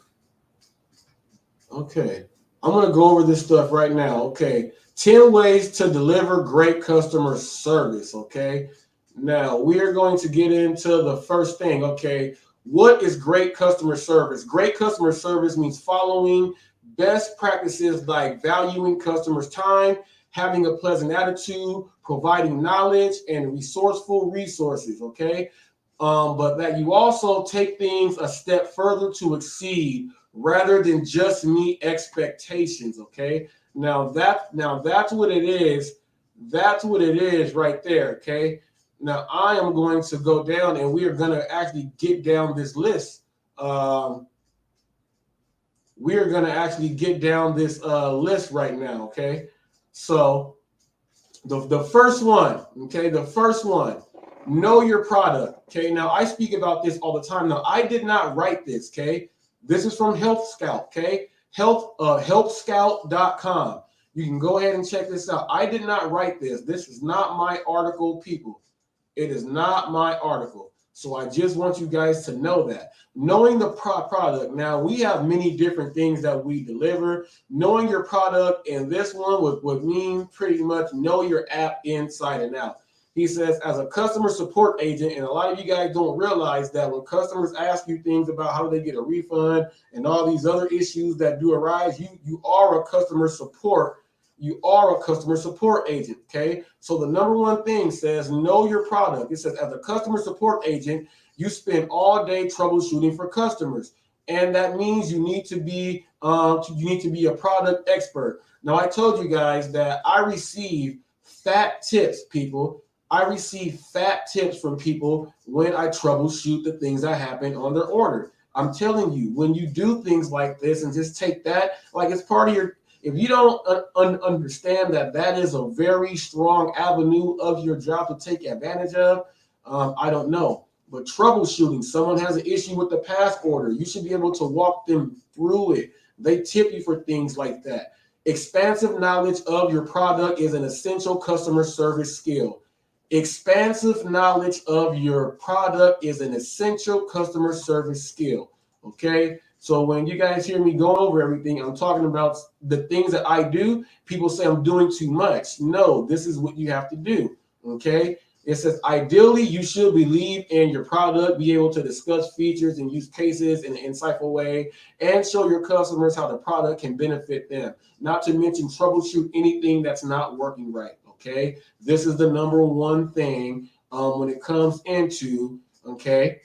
Okay, I'm gonna go over this stuff right now, okay? 10 ways to deliver great customer service, okay? Now, we are going to get into the first thing, okay? What is great customer service? Great customer service means following best practices like valuing customers' time, having a pleasant attitude, providing knowledge, and resourceful resources, okay? But that you also take things a step further to exceed rather than just meet expectations, okay? Now that's what it is. That's what it is right there, okay? Now I am going to go down and we are going to actually get down this list. We are going to actually get down this list right now, okay? So the first one, okay, the first one, know your product, okay? Now I speak about this all the time. Now I did not write this, okay? This is from Health Scout, okay? Healthscout.com. You can go ahead and check this out. I did not write this. This is not my article, people. It is not my article. So I just want you guys to know that. Knowing the product. Now, we have many different things that we deliver. Knowing your product, and this one would mean pretty much know your app inside and out. He says, as a customer support agent, and a lot of you guys don't realize that when customers ask you things about how do they get a refund and all these other issues that do arise, you are a customer support. You are a customer support agent, okay? So the number one thing says, know your product. It says, as a customer support agent, you spend all day troubleshooting for customers. And that means you need to be a product expert. Now, I told you guys that I receive fat tips, people. I receive fat tips from people when I troubleshoot the things that happen on their order. I'm telling you, when you do things like this and just take that, like it's part of your, if you don't understand that that is a very strong avenue of your job to take advantage of, I don't know. But troubleshooting, someone has an issue with the past order, you should be able to walk them through it. They tip you for things like that. Expansive knowledge of your product is an essential customer service skill. Expansive knowledge of your product is an essential customer service skill, okay? So when you guys hear me going over everything, I'm talking about the things that I do. People say I'm doing too much. No, this is what you have to do, okay? It says, ideally, you should believe in your product, be able to discuss features and use cases in an insightful way, and show your customers how the product can benefit them. Not to mention troubleshoot anything that's not working right, okay? This is the number one thing when it comes into, okay?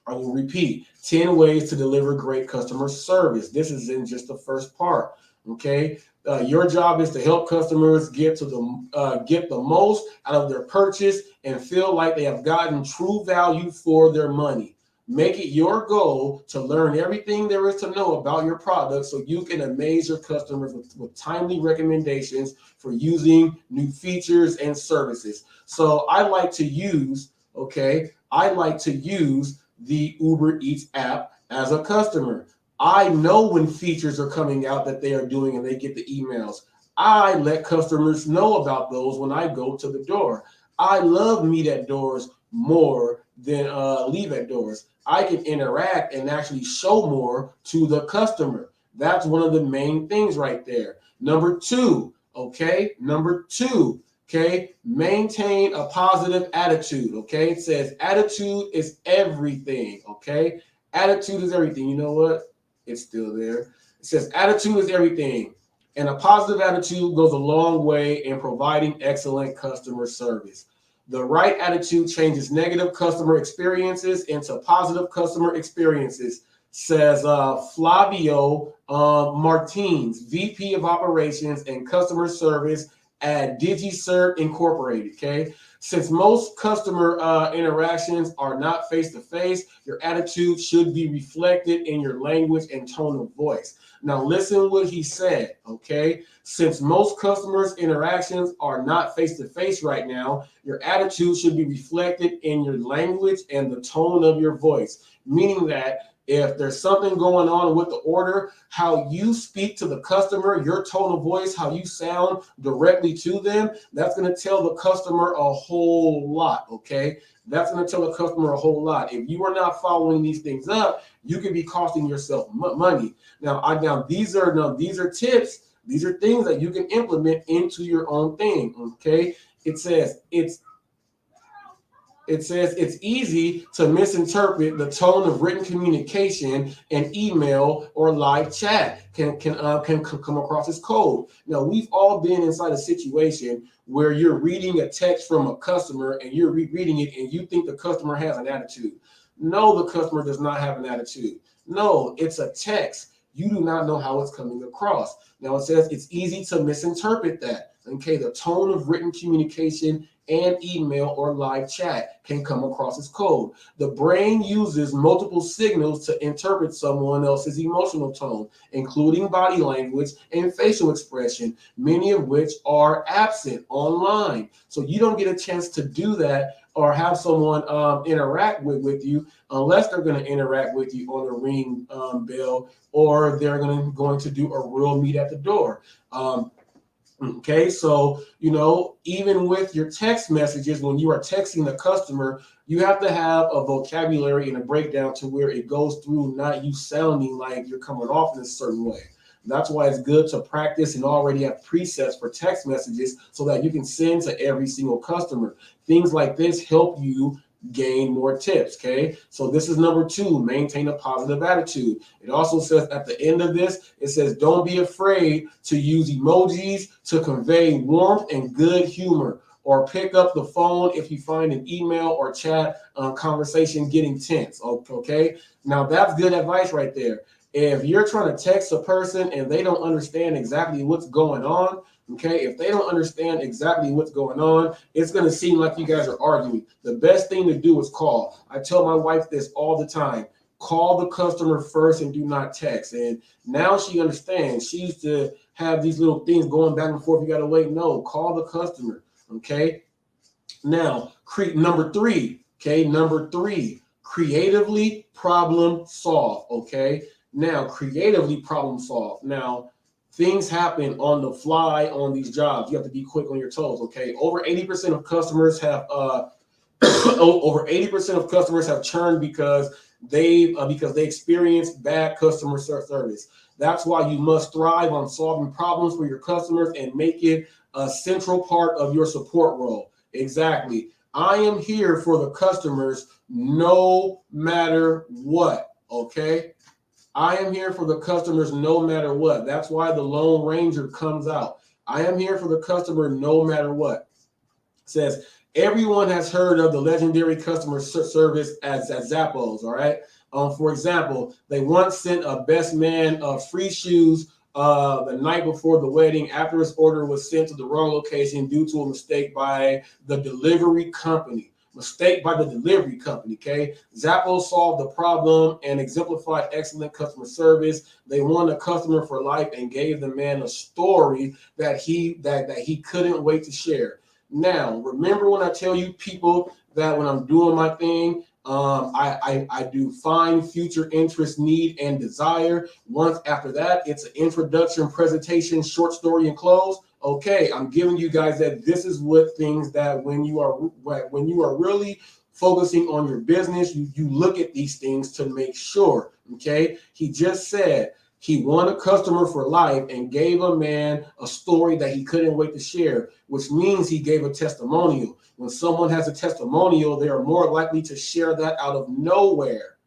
I will repeat, 10 ways to deliver great customer service. This is in just the first part, okay? Your job is to help customers get the most out of their purchase and feel like they have gotten true value for their money. Make it your goal to learn everything there is to know about your product so you can amaze your customers with timely recommendations for using new features and services. So I like to use, the Uber Eats app as a customer. I know when features are coming out that they are doing and they get the emails. I let customers know about those when I go to the door. I love meet at doors more than leave at doors. I can interact and actually show more to the customer. That's one of the main things right there. Number two, maintain a positive attitude. Okay, it says attitude is everything. Okay, attitude is everything. You know what? It's still there. It says attitude is everything. And a positive attitude goes a long way in providing excellent customer service. The right attitude changes negative customer experiences into positive customer experiences, says Flavio Martins, VP of Operations and Customer Service at DigiCert Incorporated. Okay, since most customer interactions are not face-to-face, your attitude should be reflected in your language and tone of voice. Now listen what he said, okay? Since most customers' interactions are not face-to-face right now, your attitude should be reflected in your language and the tone of your voice, meaning that if there's something going on with the order, how you speak to the customer, your tone of voice, how you sound directly to them, that's going to tell the customer a whole lot, okay? That's going to tell the customer a whole lot. If you are not following these things up, you could be costing yourself money. Now these are tips. These are things that you can implement into your own thing, okay? It says it's easy to misinterpret the tone of written communication and email or live chat can come across as cold. Now, we've all been inside a situation where you're reading a text from a customer and you're rereading it and you think the customer has an attitude. No, the customer does not have an attitude. No, it's a text. You do not know how it's coming across. Now, it says it's easy to misinterpret that. Okay, the tone of written communication and email or live chat can come across as cold. The brain uses multiple signals to interpret someone else's emotional tone, including body language and facial expression, many of which are absent online. So you don't get a chance to do that or have someone interact with you unless they're going to interact with you on a ring bell or they're going to do a real meet at the door. Okay, so, even with your text messages, when you are texting the customer, you have to have a vocabulary and a breakdown to where it goes through not you sounding like you're coming off in a certain way. That's why it's good to practice and already have presets for text messages so that you can send to every single customer. Things like this help you gain more tips, okay? So this is number 2, maintain a positive attitude. It also says at the end of this, it says don't be afraid to use emojis to convey warmth and good humor, or pick up the phone if you find an email or chat conversation getting tense, okay? Now that's good advice right there. If you're trying to text a person and they don't understand exactly what's going on, okay, if they don't understand exactly what's going on, it's going to seem like you guys are arguing. The best thing to do is call. I tell my wife this all the time. Call the customer first and do not text. And now she understands. She used to have these little things going back and forth. You got to wait. No, call the customer, okay? Now, number 3, creatively problem solve, okay? Now, creatively problem solve. Now, things happen on the fly on these jobs. You have to be quick on your toes, okay? Over 80% of customers have churned because they experienced bad customer service. That's why you must thrive on solving problems for your customers and make it a central part of your support role. Exactly. I am here for the customers no matter what, okay? I am here for the customers no matter what. That's why the Lone Ranger comes out. I am here for the customer no matter what. It says, everyone has heard of the legendary customer service at Zappos, all right? For example, they once sent a best man free shoes the night before the wedding after his order was sent to the wrong location due to a mistake by the delivery company. Mistake by the delivery company, okay? Zappos solved the problem and exemplified excellent customer service. They won a customer for life and gave the man a story that he couldn't wait to share. Now, remember when I tell you people that when I'm doing my thing, I do find, future, interest, need, and desire. Once after that, it's an introduction, presentation, short story, and close. Okay, I'm giving you guys that this is what things that when you are really focusing on your business, you look at these things to make sure. Okay, he just said he won a customer for life and gave a man a story that he couldn't wait to share, which means he gave a testimonial. When someone has a testimonial, they are more likely to share that out of nowhere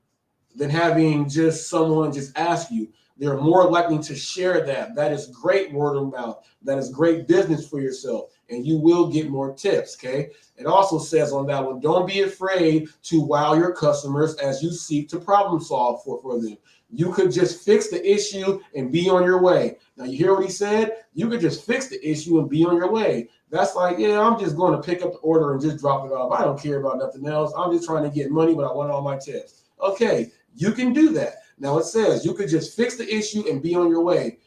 than having just someone just ask you. They're more likely to share that. That is great word of mouth. That is great business for yourself, and you will get more tips, okay? It also says on that one, don't be afraid to wow your customers as you seek to problem solve for them. You could just fix the issue and be on your way. Now, you hear what he said? You could just fix the issue and be on your way. That's like, yeah, I'm just going to pick up the order and just drop it off. I don't care about nothing else. I'm just trying to get money, but I want all my tips. Okay, you can do that. Now, it says you could just fix the issue and be on your way.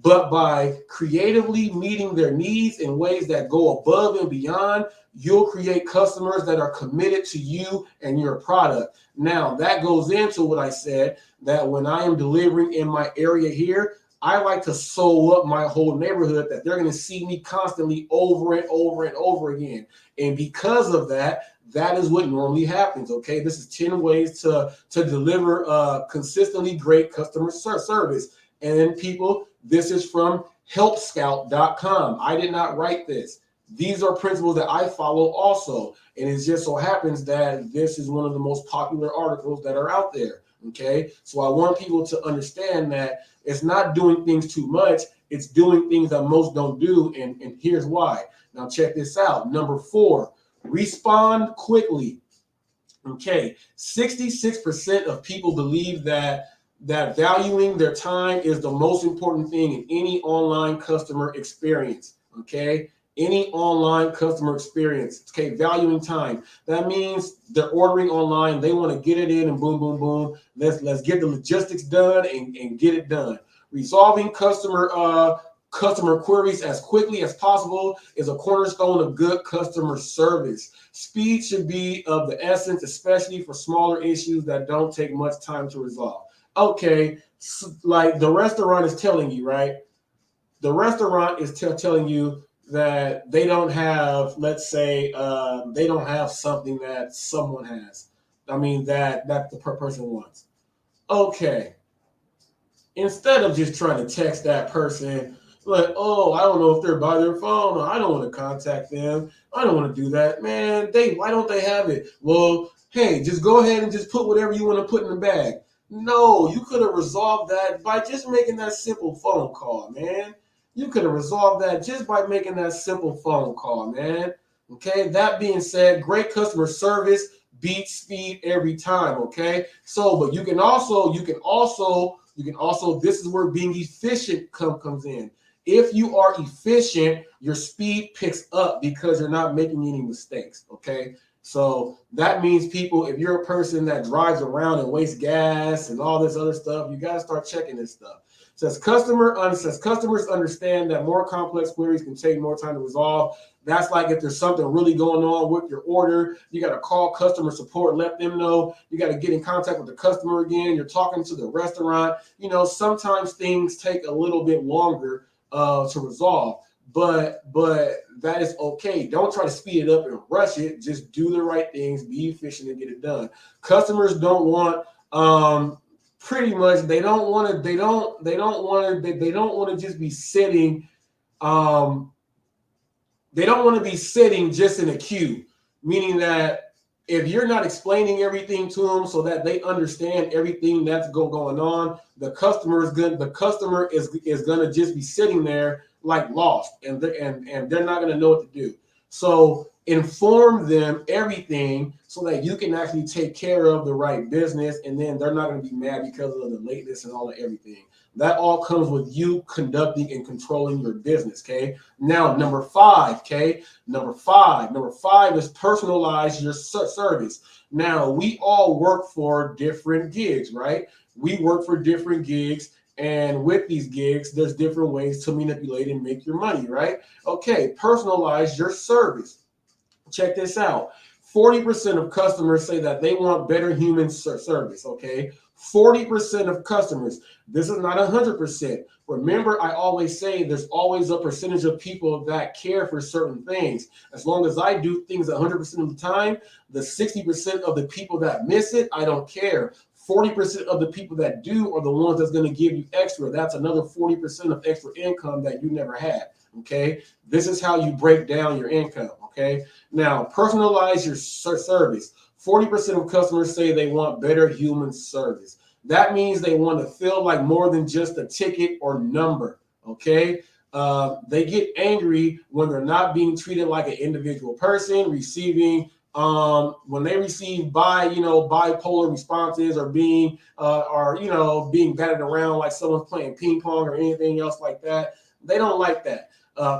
But by creatively meeting their needs in ways that go above and beyond, you'll create customers that are committed to you and your product. Now, that goes into what I said, that when I am delivering in my area here, I like to sew up my whole neighborhood, that they're going to see me constantly over and over and over again. And because of that, that is what normally happens, okay? This is 10 ways to deliver consistently great customer service. And people, this is from helpscout.com. I did not write this. These are principles that I follow also. And it just so happens that this is one of the most popular articles that are out there, okay? So I want people to understand that it's not doing things too much. It's doing things that most don't do, and here's why. Now check this out. Number 4, respond quickly. Okay, 66% of people believe that valuing their time is the most important thing in any online customer experience. Okay, any online customer experience. Okay, valuing time. That means they're ordering online. They want to get it in and boom, boom, boom. Let's get the logistics done and get it done. Resolving customer queries as quickly as possible is a cornerstone of good customer service. Speed should be of the essence, especially for smaller issues that don't take much time to resolve. Okay, so like the restaurant is telling you, right? The restaurant is telling you that they don't have, let's say, they don't have something that someone has. I mean, that the person wants. Okay. Instead of just trying to text that person, like, oh, I don't know if they're by their phone, or I don't want to contact them. I don't want to do that. Man, why don't they have it? Well, hey, just go ahead and just put whatever you want to put in the bag. No, you could have resolved that by just making that simple phone call, man. You could have resolved that just by making that simple phone call, man. Okay, that being said, great customer service beats speed every time, okay? So, but you can also, this is where being efficient comes in. If you are efficient, your speed picks up because you're not making any mistakes, okay? So that means people, if you're a person that drives around and wastes gas and all this other stuff, you got to start checking this stuff. Says customers understand that more complex queries can take more time to resolve. That's like if there's something really going on with your order, you got to call customer support, let them know. You got to get in contact with the customer again. You're talking to the restaurant. You know, sometimes things take a little bit longer to resolve, but that is okay. Don't try to speed it up and rush it. Just do the right things, be efficient, and get it done. Customers don't want pretty much they don't want to just be sitting. They don't want to be sitting just in a queue, meaning that if you're not explaining everything to them so that they understand everything that's going on, the customer is gonna just be sitting there like lost, and they're not gonna know what to do. So inform them everything so that you can actually take care of the right business, and then they're not going to be mad because of the lateness and all of everything. That all comes with you conducting and controlling your business, okay? Now, number 5, okay? Number five is personalize your service. Now, we all work for different gigs, right? We work for different gigs, and with these gigs, there's different ways to manipulate and make your money, right? Okay, personalize your service. Check this out. 40% of customers say that they want better human service, okay? 40% of customers. This is not 100%. Remember, I always say there's always a percentage of people that care for certain things. As long as I do things 100% of the time, the 60% of the people that miss it, I don't care. 40% of the people that do are the ones that's going to give you extra. That's another 40% of extra income that you never had, okay? This is how you break down your income, okay? Now, personalize your service. 40% of customers say they want better human service. That means they want to feel like more than just a ticket or number, okay? They get angry when they're not being treated like an individual person, receiving when they receive bipolar responses or being being batted around like someone's playing ping pong or anything else like that. They don't like that.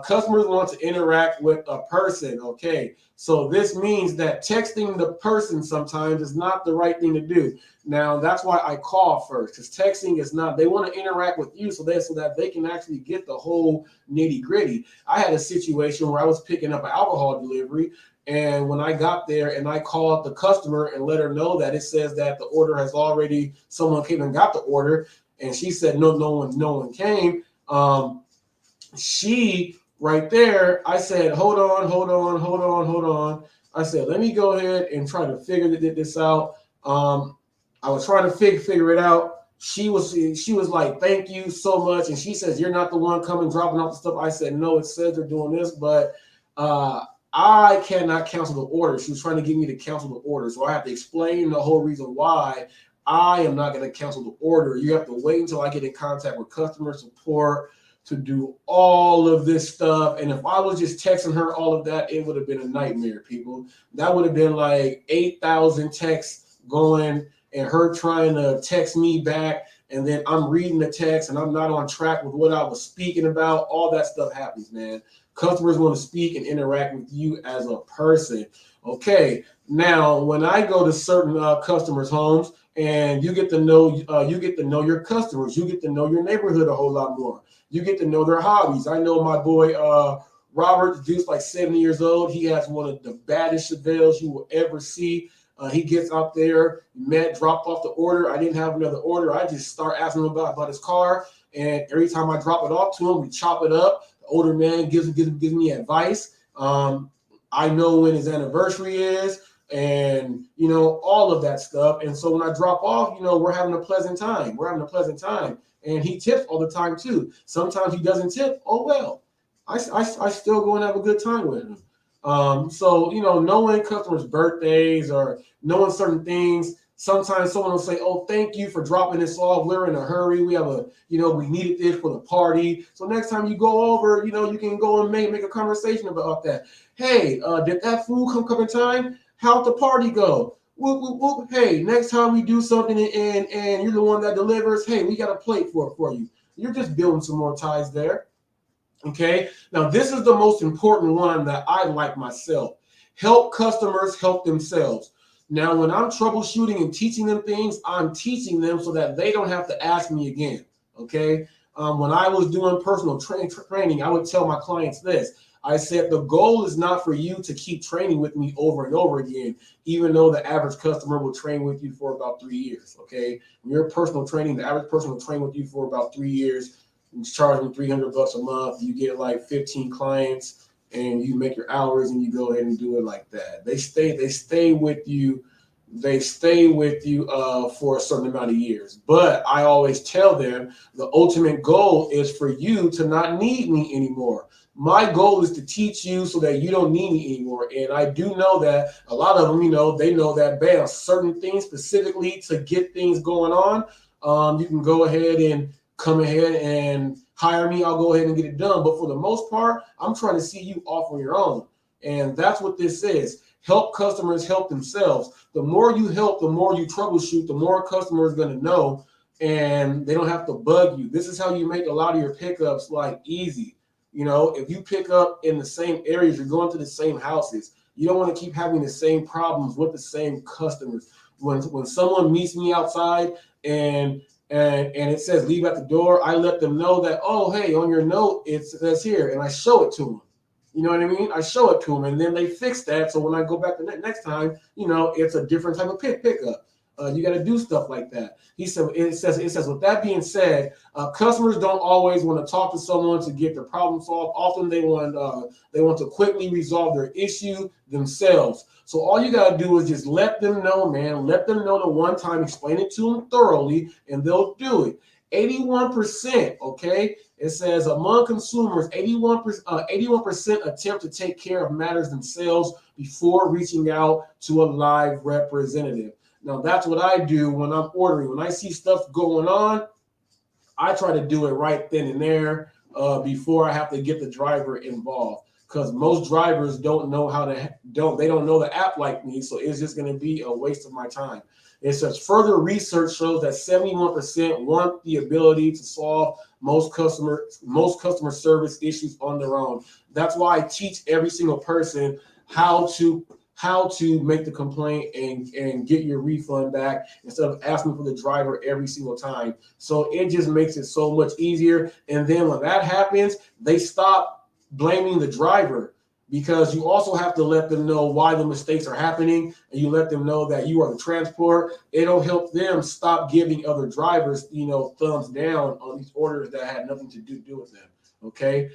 Customers want to interact with a person, okay? So this means that texting the person sometimes is not the right thing to do. Now, that's why I call first, because texting is not, they want to interact with you so that they can actually get the whole nitty gritty. I had a situation where I was picking up an alcohol delivery, and when I got there and I called the customer and let her know that it says that the order has already, someone came and got the order, and she said, no one came. She right there, I said, hold on. I said, let me go ahead and try to figure this out. I was trying to figure it out. She was like, thank you so much. And she says, you're not the one coming dropping off the stuff. I said, no, it says they're doing this, but I cannot cancel the order. She was trying to get me to cancel the order. So I have to explain the whole reason why I am not going to cancel the order. You have to wait until I get in contact with customer support to do all of this stuff. And if I was just texting her all of that, it would have been a nightmare, people. That would have been like 8,000 texts going and her trying to text me back. And then I'm reading the text and I'm not on track with what I was speaking about. All that stuff happens, man. Customers want to speak and interact with you as a person. Okay, now when I go to certain customers' homes and you get to know your customers, you get to know your neighborhood a whole lot more. You get to know their hobbies. I know my boy Robert, the dude's like 70 years old. He has one of the baddest Chevelles you will ever see. He gets out there, dropped off the order. I didn't have another order. I just start asking him about his car. And every time I drop it off to him, we chop it up. The older man gives me advice. I know when his anniversary is and, all of that stuff. And so when I drop off, we're having a pleasant time. And he tips all the time too. Sometimes he doesn't tip. Oh, well, I still go and have a good time with him. So, knowing customers' birthdays or knowing certain things, sometimes someone will say, oh, thank you for dropping this off. We're in a hurry. We have we needed this for the party. So next time you go over, you can go and make a conversation about that. Hey, did that food come in time? How'd the party go? Whoop, whoop, whoop. Hey, next time we do something and you're the one that delivers, hey, we got a plate for you. You're just building some more ties there. Okay, now this is the most important one that I like myself. Help customers help themselves. Now, when I'm troubleshooting and teaching them things, I'm teaching them so that they don't have to ask me again. Okay, when I was doing personal training, I would tell my clients this. I said, the goal is not for you to keep training with me over and over again, even though the average customer will train with you for about 3 years. Okay, when you're personal training, the average person will train with you for about 3 years. You charge them $300 a month. You get like 15 clients, and you make your hours, and you go ahead and do it like that. They stay with you. They stay with you for a certain amount of years. But I always tell them the ultimate goal is for you to not need me anymore. My goal is to teach you so that you don't need me anymore. And I do know that a lot of them, they know that, bam, certain things specifically to get things going on, you can go ahead and come ahead and hire me. I'll go ahead and get it done. But for the most part, I'm trying to see you off on your own. And that's what this is. Help customers help themselves. The more you help, the more you troubleshoot, the more customers are going to know and they don't have to bug you. This is how you make a lot of your pickups like easy. You know, if you pick up in the same areas, you're going to the same houses. You don't want to keep having the same problems with the same customers. When someone meets me outside and it says leave at the door, I let them know that, oh, hey, on your note, it says here, and I show it to them. You know what I mean? I show it to them, and then they fix that. So when I go back the next time, you know, it's a different type of pickup. You got to do stuff like that. He said, it says, with that being said, customers don't always want to talk to someone to get their problem solved. Often they want to quickly resolve their issue themselves. So all you got to do is just let them know, man. Let them know the one time, explain it to them thoroughly, and they'll do it. 81%, okay? It says among consumers, 81% attempt to take care of matters themselves before reaching out to a live representative. Now, that's what I do when I'm ordering. When I see stuff going on, I try to do it right then and there before I have to get the driver involved. Because most drivers don't know they don't know the app like me, so it's just going to be a waste of my time. It says further research shows that 71% want the ability to solve most customer service issues on their own. That's why I teach every single person how to make the complaint and get your refund back instead of asking for the driver every single time. So it just makes it so much easier. And then when that happens, they stop blaming the driver, because you also have to let them know why the mistakes are happening, and you let them know that you are the transport. It'll help them stop giving other drivers, you know, thumbs down on these orders that had nothing to do with them. Okay.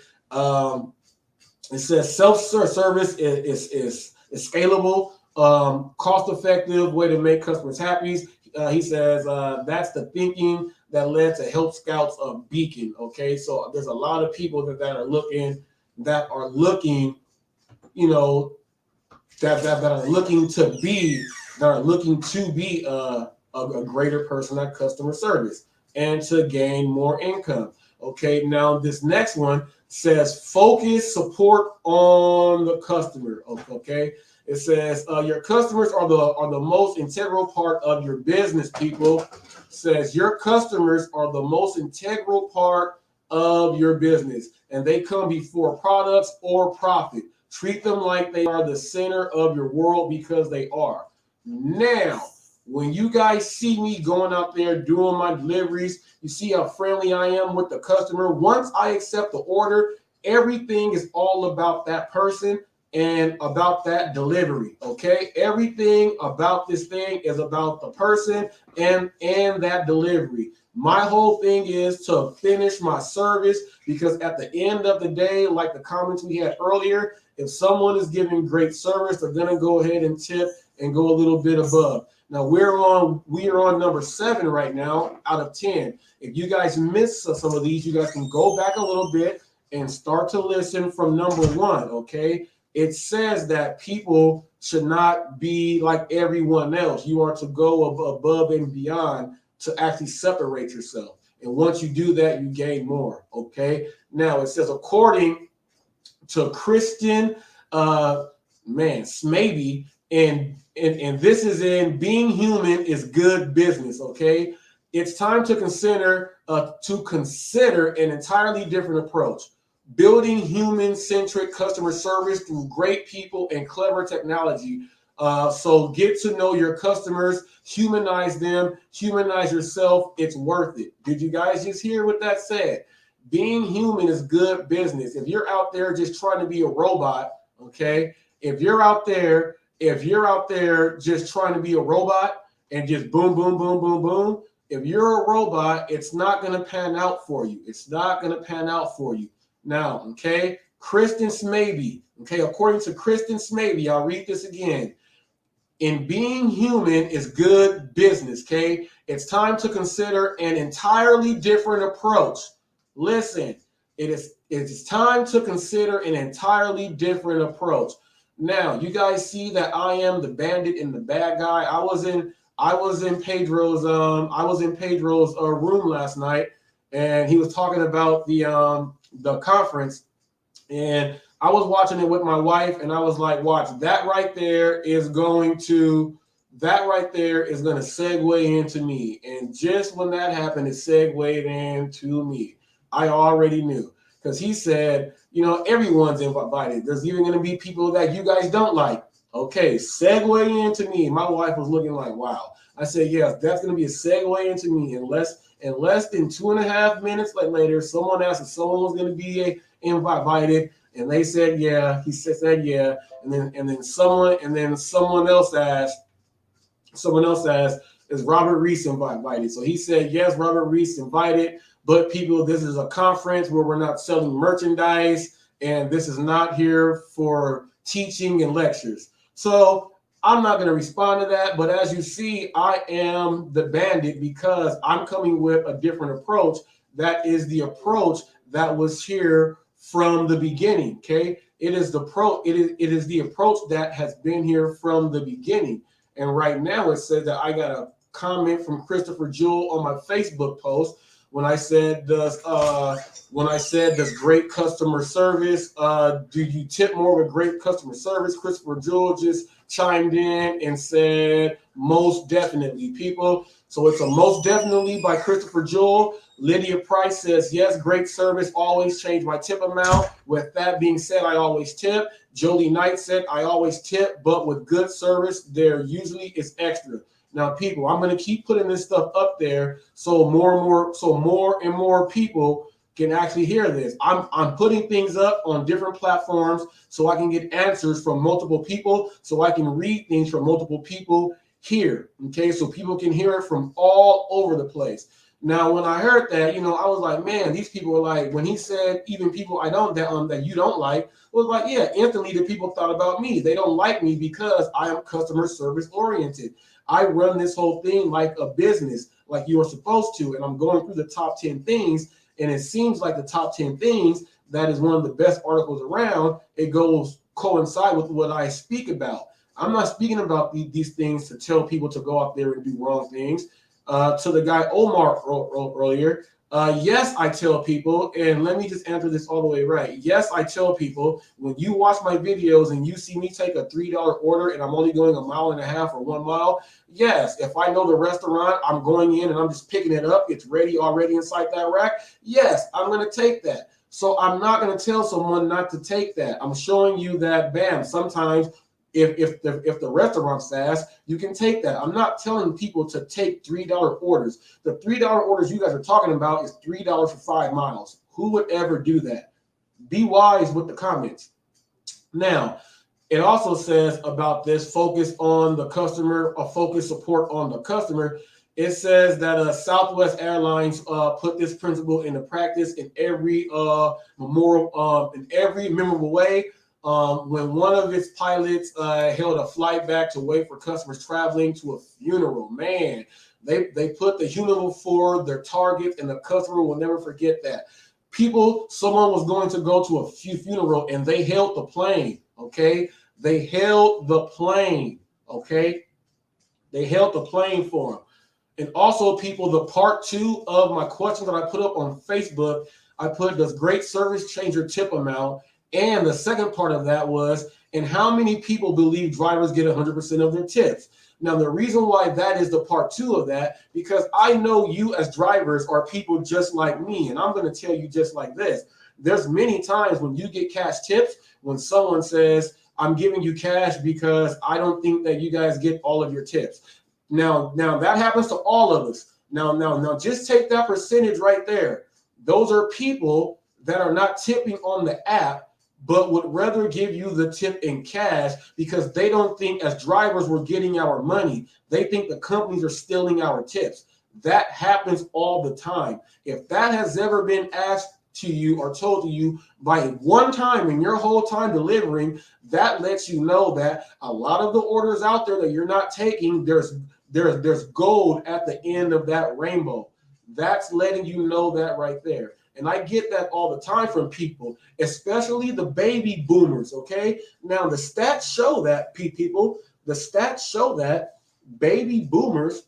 It says self-service is scalable, cost-effective way to make customers happy. He says that's the thinking that led to Help Scouts of Beacon. Okay, so there's a lot of people that are looking, you know, that are looking to be a greater person at customer service and to gain more income. Okay, now this next one says focus support on the customer. Okay, it says your customers are the most integral part of your business. People, says your customers are the most integral part of your business, and they come before products or profit. Treat them like they are the center of your world, because they are. Now, when you guys see me going out there doing my deliveries, you see how friendly I am with the customer. Once I accept the order, everything is all about that person and about that delivery. Okay, everything about this thing is about the person and that delivery. My whole thing is to finish my service, because at the end of the day, like the comments we had earlier, if someone is giving great service, they're gonna go ahead and tip and go a little bit above. Now we are on number 7 right now out of 10. If you guys miss some of these, you guys can go back a little bit and start to listen from number 1. Okay, it says that people should not be like everyone else. You are to go above and beyond to actually separate yourself. And once you do that, you gain more. Okay, now it says according to Kristen Smaby, and this is in Being Human is Good Business. Okay, it's time to consider an entirely different approach, building human-centric customer service through great people and clever technology. So get to know your customers, humanize them, humanize yourself. It's worth it. Did you guys just hear what that said? Being human is good business. If you're out there just trying to be a robot, okay? If you're out there just trying to be a robot and just boom, boom, boom, boom, boom, if you're a robot, it's not going to pan out for you. It's not going to pan out for you. Now, okay, Kristen Smaby, okay, according to Kristen Smaby, I'll read this again. In Being Human is Good Business, okay? It's time to consider an entirely different approach. Listen, it is time to consider an entirely different approach. Now, you guys see that I am the bandit and the bad guy. I was in Pedro's room last night, and he was talking about the conference, and I was watching it with my wife, and I was like, watch, that right there is going to that right there is going to segue into me. And just when that happened, it segued into me. I already knew, because he said, you know, everyone's invited. There's even going to be people that you guys don't like. Okay, segue into me. My wife was looking like, wow. I said, yes, that's going to be a segue into me. In less than 2.5 minutes later, someone asked if someone was going to be invited, and they said, yeah. He said, yeah. And then someone else asked, is Robert Reese invited? So he said, yes, Robert Reese invited, but people, this is a conference where we're not selling merchandise, and this is not here for teaching and lectures. So I'm not going to respond to that, but as you see, I am the bandit because I'm coming with a different approach. That is the approach that was here from the beginning, okay? It is the approach that has been here from the beginning. And right now it says that I got a comment from Christopher Jewell on my Facebook post when I said, does great customer service, do you tip more with great customer service? Christopher Jewell just chimed in and said, most definitely, people. So it's a most definitely by Christopher Jewell. Lydia Price says, yes, great service, always change my tip amount. With that being said, I always tip. Jolie Knight said, I always tip, but with good service, there usually is extra. Now, people, I'm going to keep putting this stuff up there so more and more people can actually hear this. I'm putting things up on different platforms so I can get answers from multiple people, so I can read things from multiple people here, okay? So people can hear it from all over the place. Now, when I heard that, you know, I was like, man, these people are like, when he said even people I don't that you don't like, was like, yeah, instantly the people thought about me. They don't like me because I am customer service oriented. I run this whole thing like a business, like you are supposed to, and I'm going through the top 10 things, and it seems like the top 10 things, that is one of the best articles around. It goes coincide with what I speak about. I'm not speaking about these things to tell people to go out there and do wrong things. To the guy Omar wrote earlier, yes, I tell people, and let me just answer this all the way right. Yes, I tell people, when you watch my videos and you see me take a $3 order and I'm only going 1.5 miles or 1 mile, yes, if I know the restaurant, I'm going in and I'm just picking it up, it's ready already inside that rack, yes, I'm going to take that. So I'm not going to tell someone not to take that. I'm showing you that, bam, sometimes if the restaurant's fast, you can take that. I'm not telling people to take $3 orders. The $3 orders you guys are talking about is $3 for 5 miles. Who would ever do that? Be wise with the comments. Now, it also says about this focus on the customer, or focus support on the customer. It says that Southwest Airlines put this principle into practice in every memorable way. When one of its pilots held a flight back to wait for customers traveling to a funeral. Man, they put the human before their target, and the customer will never forget that. Someone was going to go to a funeral, and they held the plane, okay? They held the plane, okay? They held the plane for them. And also, people, the part 2 of my question that I put up on Facebook, I put, does great service change your tip amount? And the second part of that was, and how many people believe drivers get 100% of their tips? Now, the reason why that is the part 2 of that, because I know you as drivers are people just like me, and I'm going to tell you just like this. There's many times when you get cash tips, when someone says, I'm giving you cash because I don't think that you guys get all of your tips. Now that happens to all of us. Now, just take that percentage right there. Those are people that are not tipping on the app, but would rather give you the tip in cash because they don't think as drivers we're getting our money. They think the companies are stealing our tips. That happens all the time. If that has ever been asked to you or told to you by one time in your whole time delivering, that lets you know that a lot of the orders out there that you're not taking, there's gold at the end of that rainbow. That's letting you know that right there. And I get that all the time from people, especially the baby boomers, okay? Now, the stats show that, people, the stats show that baby boomers,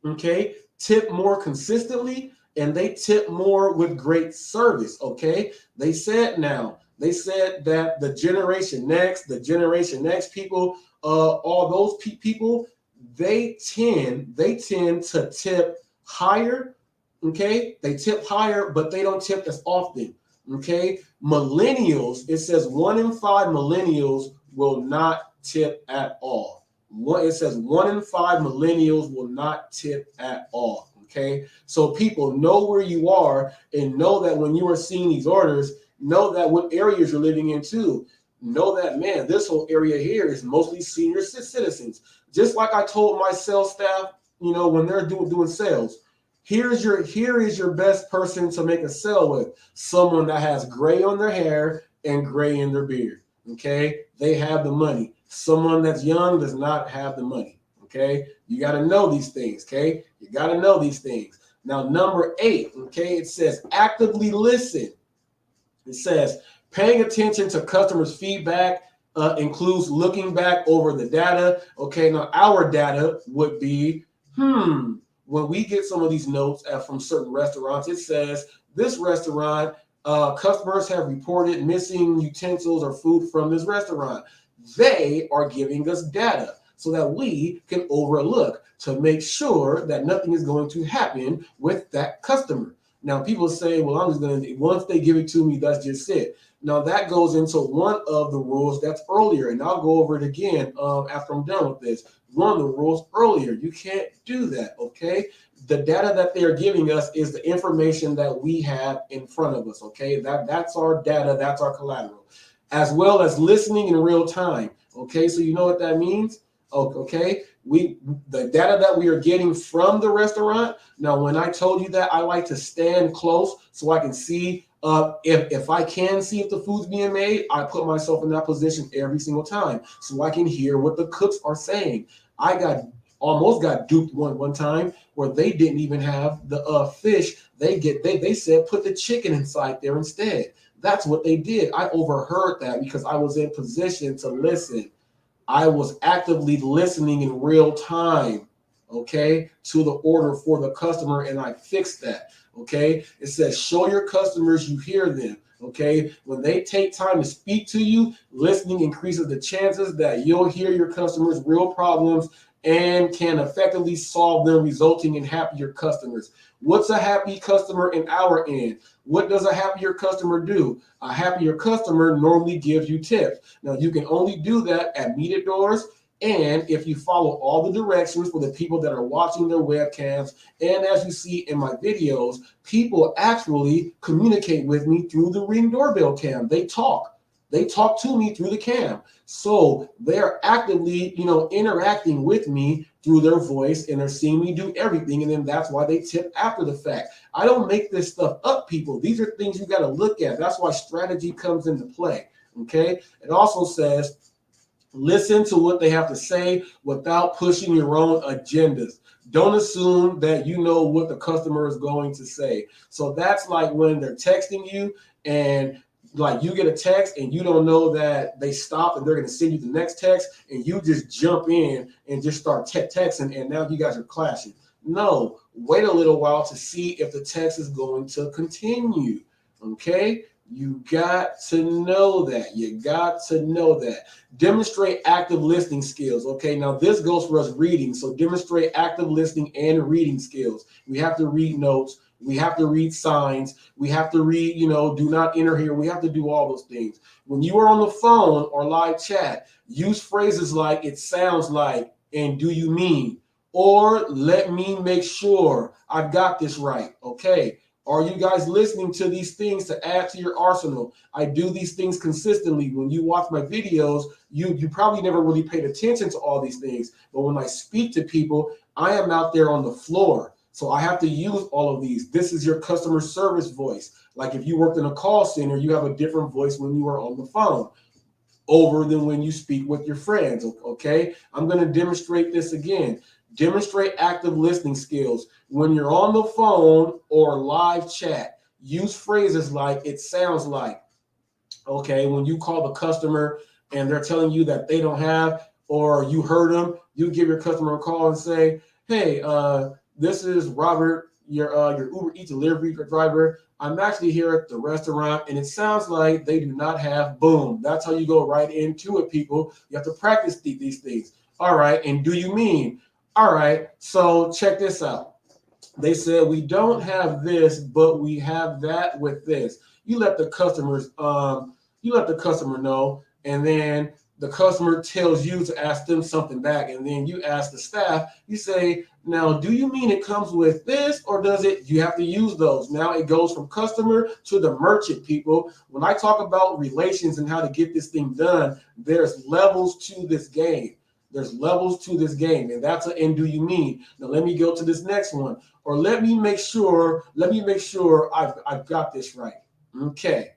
okay, tip more consistently and they tip more with great service, okay? They said that the Generation Next people, all those people, they tend to tip higher. Okay, they tip higher, but they don't tip as often. Okay, millennials, it says 1 in 5 millennials will not tip at all. It says 1 in 5 millennials will not tip at all. Okay, so people know where you are and know that when you are seeing these orders, know that what areas you're living in too. Know that, man, this whole area here is mostly senior citizens. Just like I told my sales staff, when they're doing sales, here is your best person to make a sale with. Someone that has gray on their hair and gray in their beard. Okay, they have the money. Someone that's young does not have the money. Okay, you got to know these things. Okay, you got to know these things. Now, number 8. Okay, it says actively listen. It says paying attention to customers' feedback includes looking back over the data. Okay, now our data would be, when we get some of these notes from certain restaurants, it says this restaurant, customers have reported missing utensils or food from this restaurant. They are giving us data so that we can overlook to make sure that nothing is going to happen with that customer. Now, people say, well, I'm just going to, once they give it to me, that's just it. Now, that goes into one of the rules that's earlier, and I'll go over it again after I'm done with this. One of the rules earlier, you can't do that, okay? The data that they're giving us is the information that we have in front of us, okay? That's our data, that's our collateral, as well as listening in real time, okay? So you know what that means? Okay, the data that we are getting from the restaurant. Now, when I told you that, I like to stand close so I can see if I can see if the food's being made. I put myself in that position every single time so I can hear what the cooks are saying. I almost got duped one time where they didn't even have the fish. They said put the chicken inside there instead. That's what they did. I overheard that because I was in position to listen. I was actively listening in real time, okay, to the order for the customer, and I fixed that, okay? It says, show your customers you hear them, okay? When they take time to speak to you, listening increases the chances that you'll hear your customers' real problems and can effectively solve them, resulting in happier customers. What's a happy customer in our end? What does a happier customer do? A happier customer normally gives you tips. Now, you can only do that at metered doors and if you follow all the directions for the people that are watching their webcams. And as you see in my videos, people actually communicate with me through the Ring doorbell cam. They talk to me through the cam. So they're actively, interacting with me through their voice, and they're seeing me do everything. And then that's why they tip after the fact. I don't make this stuff up, people. These are things you got to look at. That's why strategy comes into play. Okay. It also says, listen to what they have to say without pushing your own agendas. Don't assume that you know what the customer is going to say. So that's like when they're texting you and like you get a text and you don't know that they stopped and they're going to send you the next text and you just jump in and just start texting and now you guys are clashing. No, wait a little while to see if the text is going to continue. Okay? You got to know that. You got to know that. Demonstrate active listening skills. Okay, now this goes for us reading. So demonstrate active listening and reading skills. We have to read notes. We have to read signs. We have to read, do not enter here. We have to do all those things. When you are on the phone or live chat, use phrases like it sounds like and do you mean? Or let me make sure I've got this right. Okay. Are you guys listening to these things to add to your arsenal? I do these things consistently. When you watch my videos, you probably never really paid attention to all these things. But when I speak to people, I am out there on the floor. So I have to use all of these. This is your customer service voice. Like if you worked in a call center, you have a different voice when you are on the phone over than when you speak with your friends, okay? I'm going to demonstrate this again. Demonstrate active listening skills. When you're on the phone or live chat, use phrases like it sounds like, okay? When you call the customer and they're telling you that they don't have, or you heard them, you give your customer a call and say, hey, this is Robert, your Uber Eats delivery driver. I'm actually here at the restaurant, and it sounds like they do not have, boom. That's how you go right into it, people. You have to practice these things. All right. And do you mean? All right. So check this out. They said we don't have this, but we have that with this. You let the customer know, and then the customer tells you to ask them something back, and then you ask the staff, you say, now, do you mean it comes with this, or does it, you have to use those? Now it goes from customer to the merchant, people. When I talk about relations and how to get this thing done, there's levels to this game. There's levels to this game, and that's an and do you mean. Now let me go to this next one, or let me make sure I've got this right. Okay.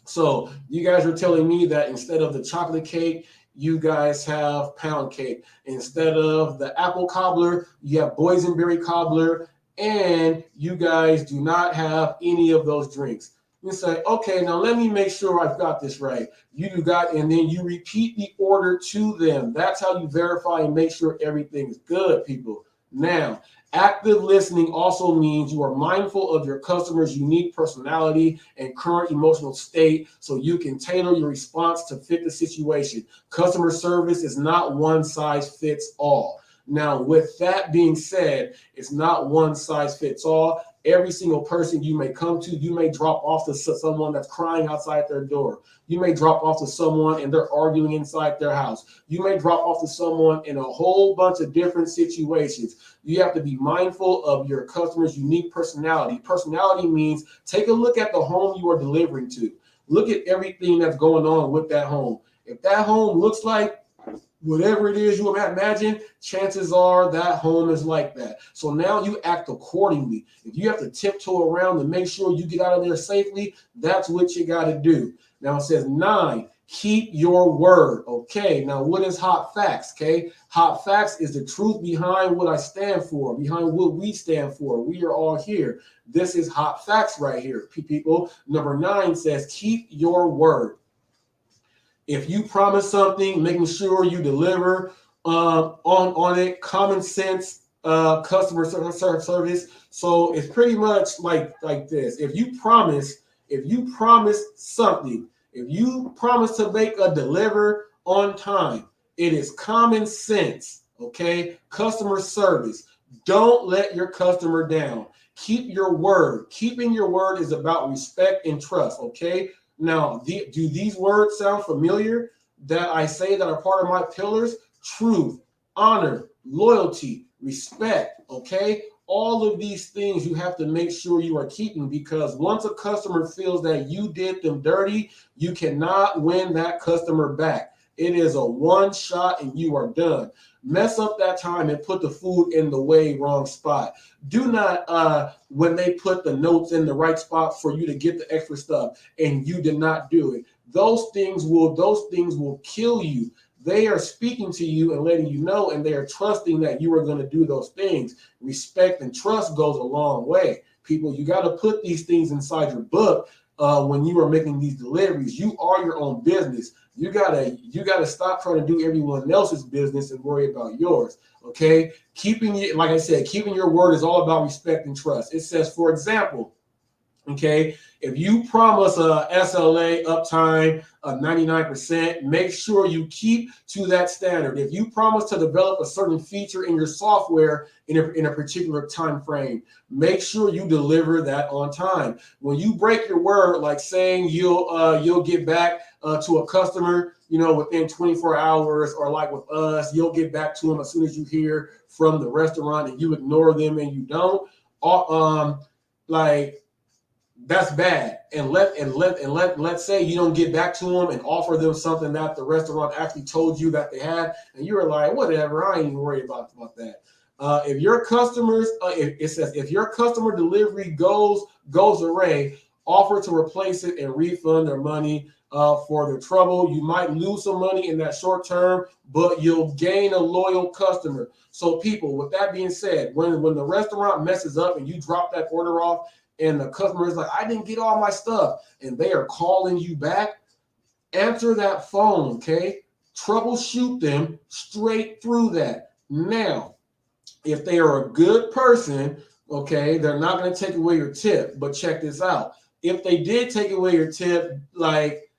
So you guys are telling me that instead of the chocolate cake, you guys have pound cake. Instead of the apple cobbler, you have boysenberry cobbler, and you guys do not have any of those drinks. You say, okay, now let me make sure I've got this right. You do got, and then you repeat the order to them. That's how you verify and make sure everything's good, people. Now, active listening also means you are mindful of your customer's unique personality and current emotional state so you can tailor your response to fit the situation. Customer service is not one size fits all. Now, with that being said, it's not one size fits all. Every single person you may come to, you may drop off to someone that's crying outside their door. You may drop off to someone and they're arguing inside their house. You may drop off to someone in a whole bunch of different situations. You have to be mindful of your customer's unique personality. Personality means take a look at the home you are delivering to. Look at everything that's going on with that home. If that home looks like whatever it is you imagine, chances are that home is like that. So now you act accordingly. If you have to tiptoe around to make sure you get out of there safely, that's what you got to do. Now it says 9, keep your word. Okay, now what is hot facts? Okay, hot facts is the truth behind what I stand for, behind what we stand for. We are all here. This is hot facts right here, people. Number 9 says keep your word. If you promise something, making sure you deliver on it. Common sense, customer service. So it's pretty much like this. If you promise something, if you promise to make a deliver on time, it is common sense. Okay, customer service. Don't let your customer down. Keep your word. Keeping your word is about respect and trust. Okay. Now, do these words sound familiar that I say that are part of my pillars? Truth, honor, loyalty, respect, okay? All of these things you have to make sure you are keeping, because once a customer feels that you did them dirty, you cannot win that customer back. It is a one shot and you are done. Mess up that time and put the food in the way wrong spot. Do not, when they put the notes in the right spot for you to get the extra stuff and you did not do it. Those things will kill you. They are speaking to you and letting you know, and they are trusting that you are going to do those things. Respect and trust goes a long way. People, you got to put these things inside your book when you are making these deliveries. You are your own business. You gotta stop trying to do everyone else's business and worry about yours. Okay, like I said, keeping your word is all about respect and trust. It says, for example, okay, if you promise a SLA uptime of 99%, make sure you keep to that standard. If you promise to develop a certain feature in your software in a particular time frame, make sure you deliver that on time. When you break your word, like saying you'll get back to a customer, within 24 hours, or like with us, you'll get back to them as soon as you hear from the restaurant, and you ignore them and you don't, that's bad. And let's say you don't get back to them and offer them something that the restaurant actually told you that they had, and you were like, whatever, I ain't even worried about that. If your customers, it says, if your customer delivery goes away, offer to replace it and refund their money for their trouble. You might lose some money in that short term, but you'll gain a loyal customer. So people, with that being said, when the restaurant messes up and you drop that order off, and the customer is like, I didn't get all my stuff, and they are calling you back, answer that phone, okay? Troubleshoot them straight through that. Now, if they are a good person, okay, they're not going to take away your tip, but check this out. If they did take away your tip, like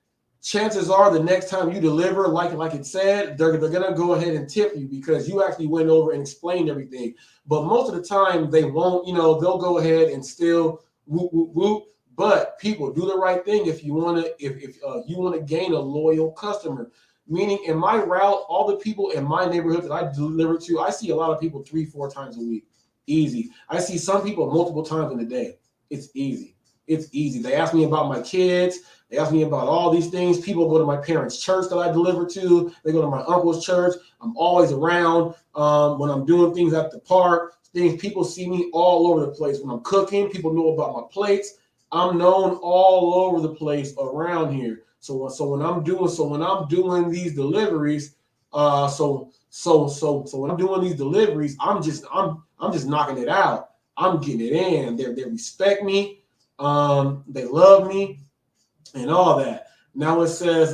chances are the next time you deliver, like it said, they're gonna go ahead and tip you because you actually went over and explained everything. But most of the time they won't, they'll go ahead and still whoop, whoop, whoop. But people, do the right thing if you want to, if you want to gain a loyal customer. Meaning in my route, all the people in my neighborhood that I deliver to, I see a lot of people 3-4 times a week. Easy. I see some people multiple times in a day. It's easy. It's easy. They ask me about my kids. They ask me about all these things. People go to my parents' church that I deliver to. They go to my uncle's church. I'm always around when I'm doing things at the park. People see me all over the place. When I'm cooking, people know about my plates. I'm known all over the place around here. So when I'm doing these deliveries, so when I'm doing these deliveries, I'm just knocking it out. I'm getting it in. They respect me. They love me, and all that. Now it says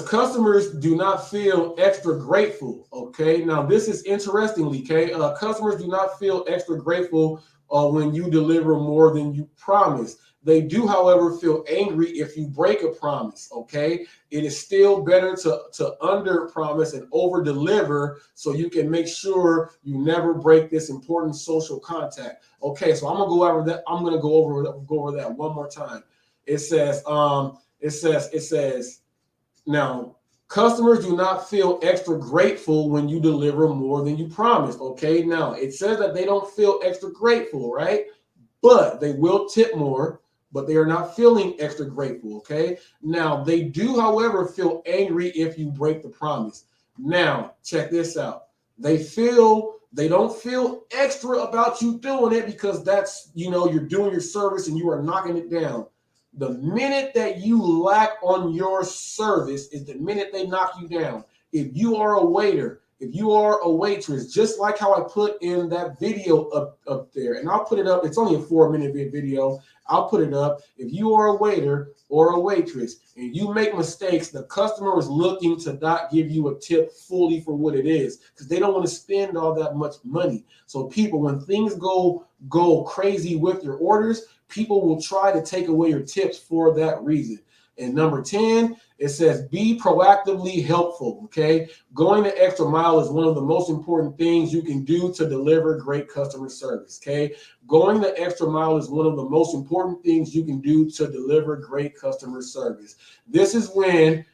customers do not feel extra grateful. Okay. Now this is interestingly, okay. Customers do not feel extra grateful when you deliver more than you promised. They do, however, feel angry if you break a promise. Okay. It is still better to under promise and over deliver so you can make sure you never break this important social contact. Okay. So I'm gonna go over that. I'm gonna go over that one more time. It says now, customers do not feel extra grateful when you deliver more than you promised. Okay. Now it says that they don't feel extra grateful, right? But they will tip more, but they are not feeling extra grateful. Okay. Now they do, however, feel angry if you break the promise. Now, check this out. They don't feel extra about you doing it because that's, you're doing your service and you are knocking it down. The minute that you lack on your service is the minute they knock you down. If you are a waiter, if you are a waitress, just like how I put in that video up there, and I'll put it up. It's only a 4-minute video. I'll put it up. If you are a waiter or a waitress and you make mistakes, the customer is looking to not give you a tip fully for what it is because they don't want to spend all that much money. So people, when things go crazy with your orders, people will try to take away your tips for that reason. And number 10, it says be proactively helpful. Okay. Going the extra mile is one of the most important things you can do to deliver great customer service. Okay. Going the extra mile is one of the most important things you can do to deliver great customer service. This is when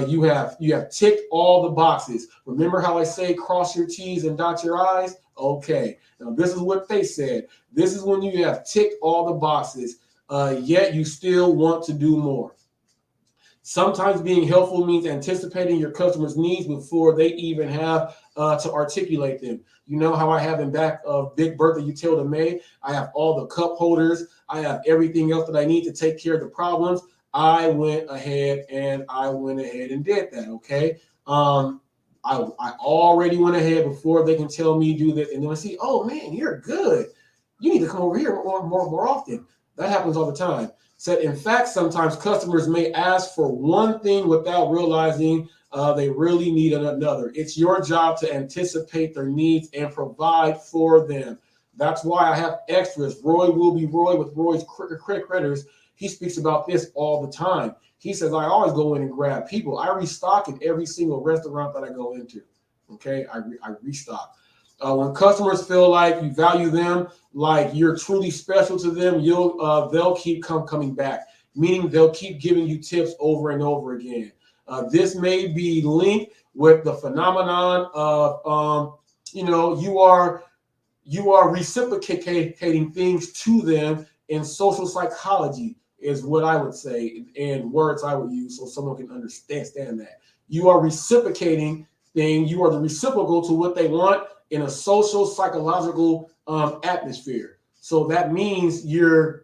you have ticked all the boxes. Remember how I say cross your T's and dot your I's? Okay. Now this is what they said. This is when you have ticked all the boxes, yet you still want to do more. Sometimes being helpful means anticipating your customers' needs before they even have to articulate them. You know how I have in back of Big Bertha Utility May, I have all the cup holders. I have everything else that I need to take care of the problems. I went ahead and did that. Okay. I already went ahead before they can tell me do this. And then I see, oh man, you're good. You need to come over here more often. That happens all the time. Said, in fact, sometimes customers may ask for one thing without realizing they really need another. It's your job to anticipate their needs and provide for them. That's why I have extras. Roy will be Roy with Roy's Critters. He speaks about this all the time. He says, I always go in and grab people. I restock in every single restaurant that I go into. Okay, I restock. When customers feel like you value them, like you're truly special to them, they'll keep coming back, meaning they'll keep giving you tips over and over again. This may be linked with the phenomenon of, you are reciprocating things to them in social psychology is what I would say, and words I would use so someone can understand that. You are reciprocating things. You are the reciprocal to what they want in a social psychological atmosphere. So that means you've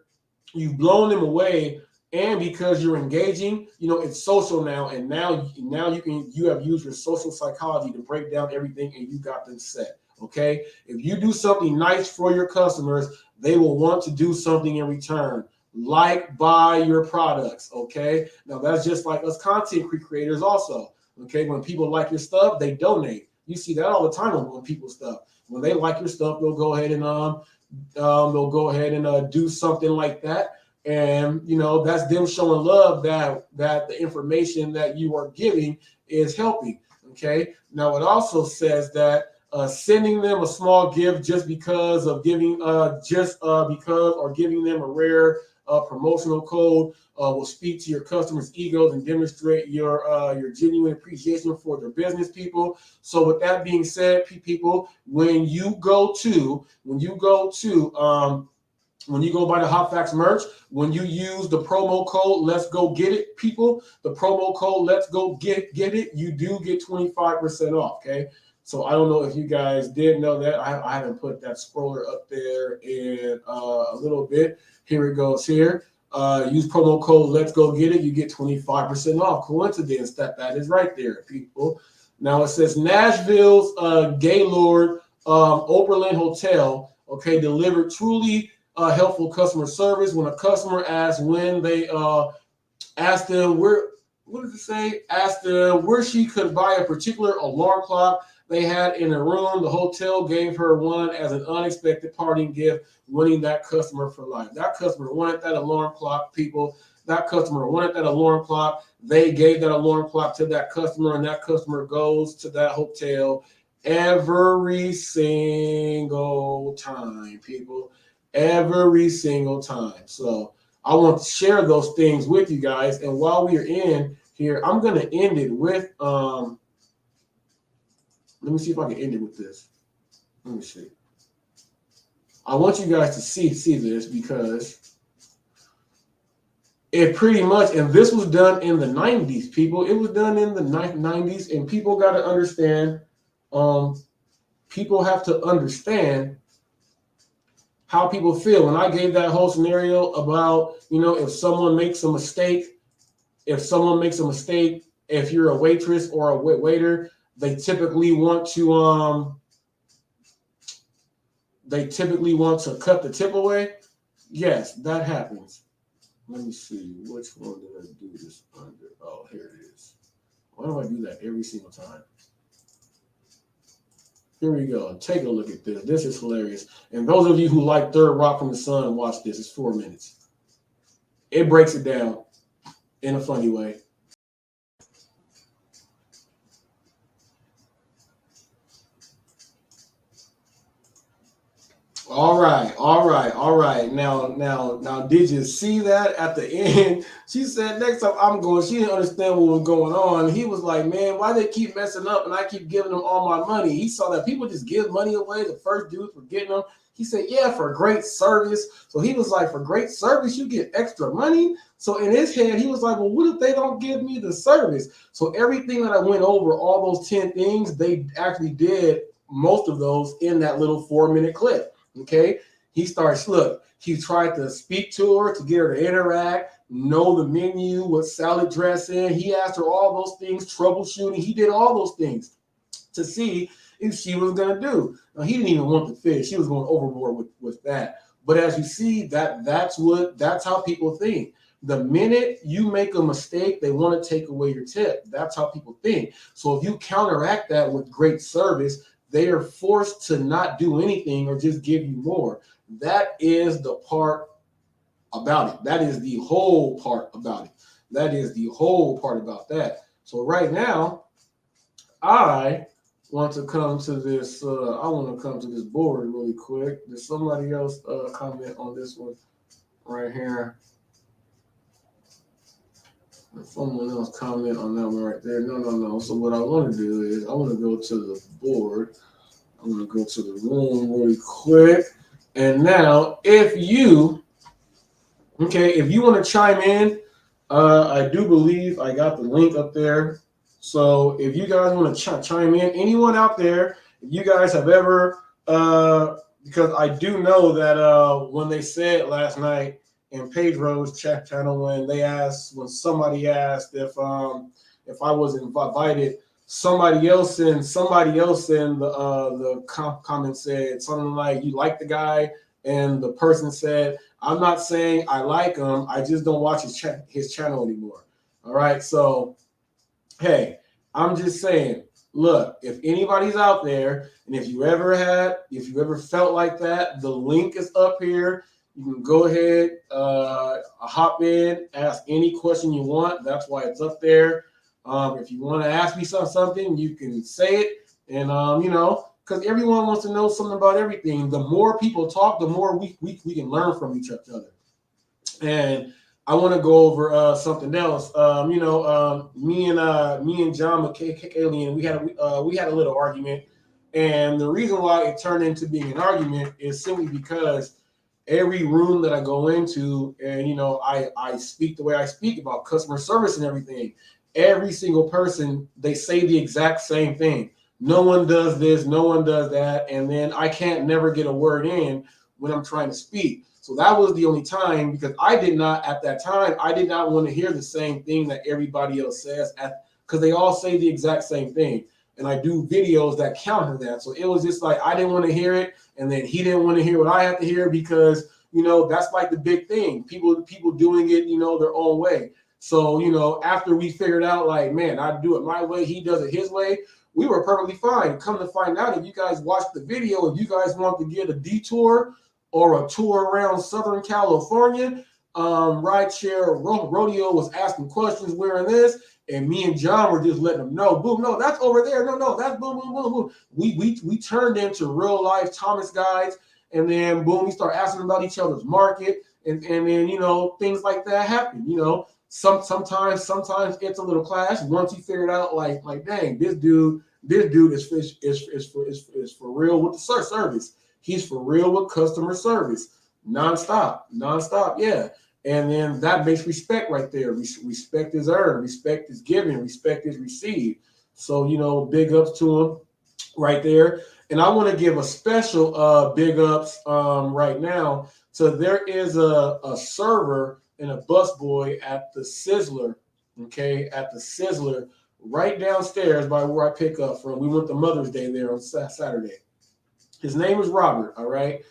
blown them away, and because you're engaging, it's social now, and now you have used your social psychology to break down everything, and you got them set. Okay, if you do something nice for your customers, they will want to do something in return, like buy your products. Okay, now that's just like us content creators also. Okay, when people like your stuff, they donate. You see that all the time on people's stuff. When they like your stuff, they'll go ahead and do something like that. And, you know, that's them showing love that the information that you are giving is helping. Okay. Now, it also says that sending them a small gift just because of giving, because or giving them a rare promotional code will speak to your customers' egos and demonstrate your genuine appreciation for their business, people. So with that being said, people, when you go buy the Hot Facts merch, when you use the promo code Let's Go Get It, people, the promo code Let's Go Get It, you do get 25% off. Okay. So I don't know if you guys did know that. I haven't put that scroller up there in a little bit. Here it goes here. Use promo code Let's Go Get It. You get 25% off. Coincidence that is right there, people. Now it says Nashville's Gaylord Oberlin Hotel, okay, delivered truly helpful customer service. When a customer asked when they asked them where, what does it say? Asked them where she could buy a particular alarm clock they had in a room, the hotel gave her one as an unexpected parting gift, winning that customer for life. That customer wanted that alarm clock, people. That customer wanted that alarm clock. They gave that alarm clock to that customer, and that customer goes to that hotel every single time, people. Every single time. So I want to share those things with you guys. And while we are in here, I'm going to end it with, let me see if I can end it with this. Let me see. I want you guys to see this because it pretty much, and this was done in the 90s, people. It was done in the 90s, and people got to understand, people have to understand how people feel. When I gave that whole scenario about, you know, if someone makes a mistake, if you're a waitress or a waiter, they typically want to cut the tip away. Yes, that happens. Let me see, which one did I do this under? Oh, here it is. Why do I do that every single time? Here we go. Take a look at this. This is hilarious. And those of you who like Third Rock from the Sun, watch this. It's 4 minutes. It breaks it down in a funny way. All right. Now, did you see that at the end? She said, next time I'm going, she didn't understand what was going on. He was like, man, why they keep messing up and I keep giving them all my money? He saw that people just give money away. The first dudes were getting them. He said, yeah, for great service. So he was like, for great service, you get extra money. So in his head, he was like, well, what if they don't give me the service? So everything that I went over, all those 10 things, they actually did most of those in that little 4-minute clip. Okay, he tried to speak to her to get her to interact, know the menu, what salad dressing. He asked her all those things, troubleshooting. He did all those things to see if she was going to do. Now, he didn't even want the fish. He was going overboard with that. But as you see, that's how people think. The minute you make a mistake, they want to take away your tip. That's how people think. So if you counteract that with great service, they are forced to not do anything or just give you more. That is the part about it. That is the whole part about it. That is the whole part about that. So right now, I want to come to this. I want to come to this board really quick. Did somebody else comment on this one right here? Someone else comment on that one right there. No. So what I want to do is I want to go to the board. I'm going to go to the room really quick. And now, if you want to chime in, I do believe I got the link up there. So if you guys want to chime in, anyone out there, if you guys have ever, because I do know that when they said last night in Pedro's chat channel, when somebody asked if I was invited, somebody else in the comment said something like, you like the guy, and the person said, I'm not saying I like him, I just don't watch his channel anymore. All right, so hey, I'm just saying, look, if anybody's out there, and if you ever felt like that, the link is up here. You can go ahead, hop in, ask any question you want. That's why it's up there. If you want to ask me something, you can say it. And, because everyone wants to know something about everything. The more people talk, the more we can learn from each other. And I want to go over something else. Me and John McKaylee, we had a little argument, and the reason why it turned into being an argument is simply because every room that I go into, and I speak the way I speak about customer service and everything. Every single person, they say the exact same thing. No one does this, no one does that, and then I can't never get a word in when I'm trying to speak. So that was the only time, because I did not want to hear the same thing that everybody else says, because they all say the exact same thing. And I do videos that counter that. So it was just like, I didn't want to hear it. And then he didn't want to hear what I have to hear, because, that's like the big thing. People doing it, their own way. So, after we figured out, like, man, I do it my way, he does it his way, we were perfectly fine. Come to find out, if you guys watched the video, if you guys want to get a detour or a tour around Southern California, Rideshare Rodeo was asking questions wearing this, and me and John were just letting them know, boom, no, that's over there, no, that's boom, boom, boom, boom. We turned into real life Thomas guys, and then boom, we start asking about each other's market, and then things like that happen. Sometimes it's a little clash. Once you figure it out, like dang, this dude is for real with the service. He's for real with customer service, nonstop, yeah. And then that makes respect right there. Respect is earned, respect is given, respect is received. So, big ups to him right there. And I want to give a special big ups right now. So there is a server and a busboy at the Sizzler, right downstairs by where I pick up from. We went to Mother's Day there on Saturday. His name is Robert, all right?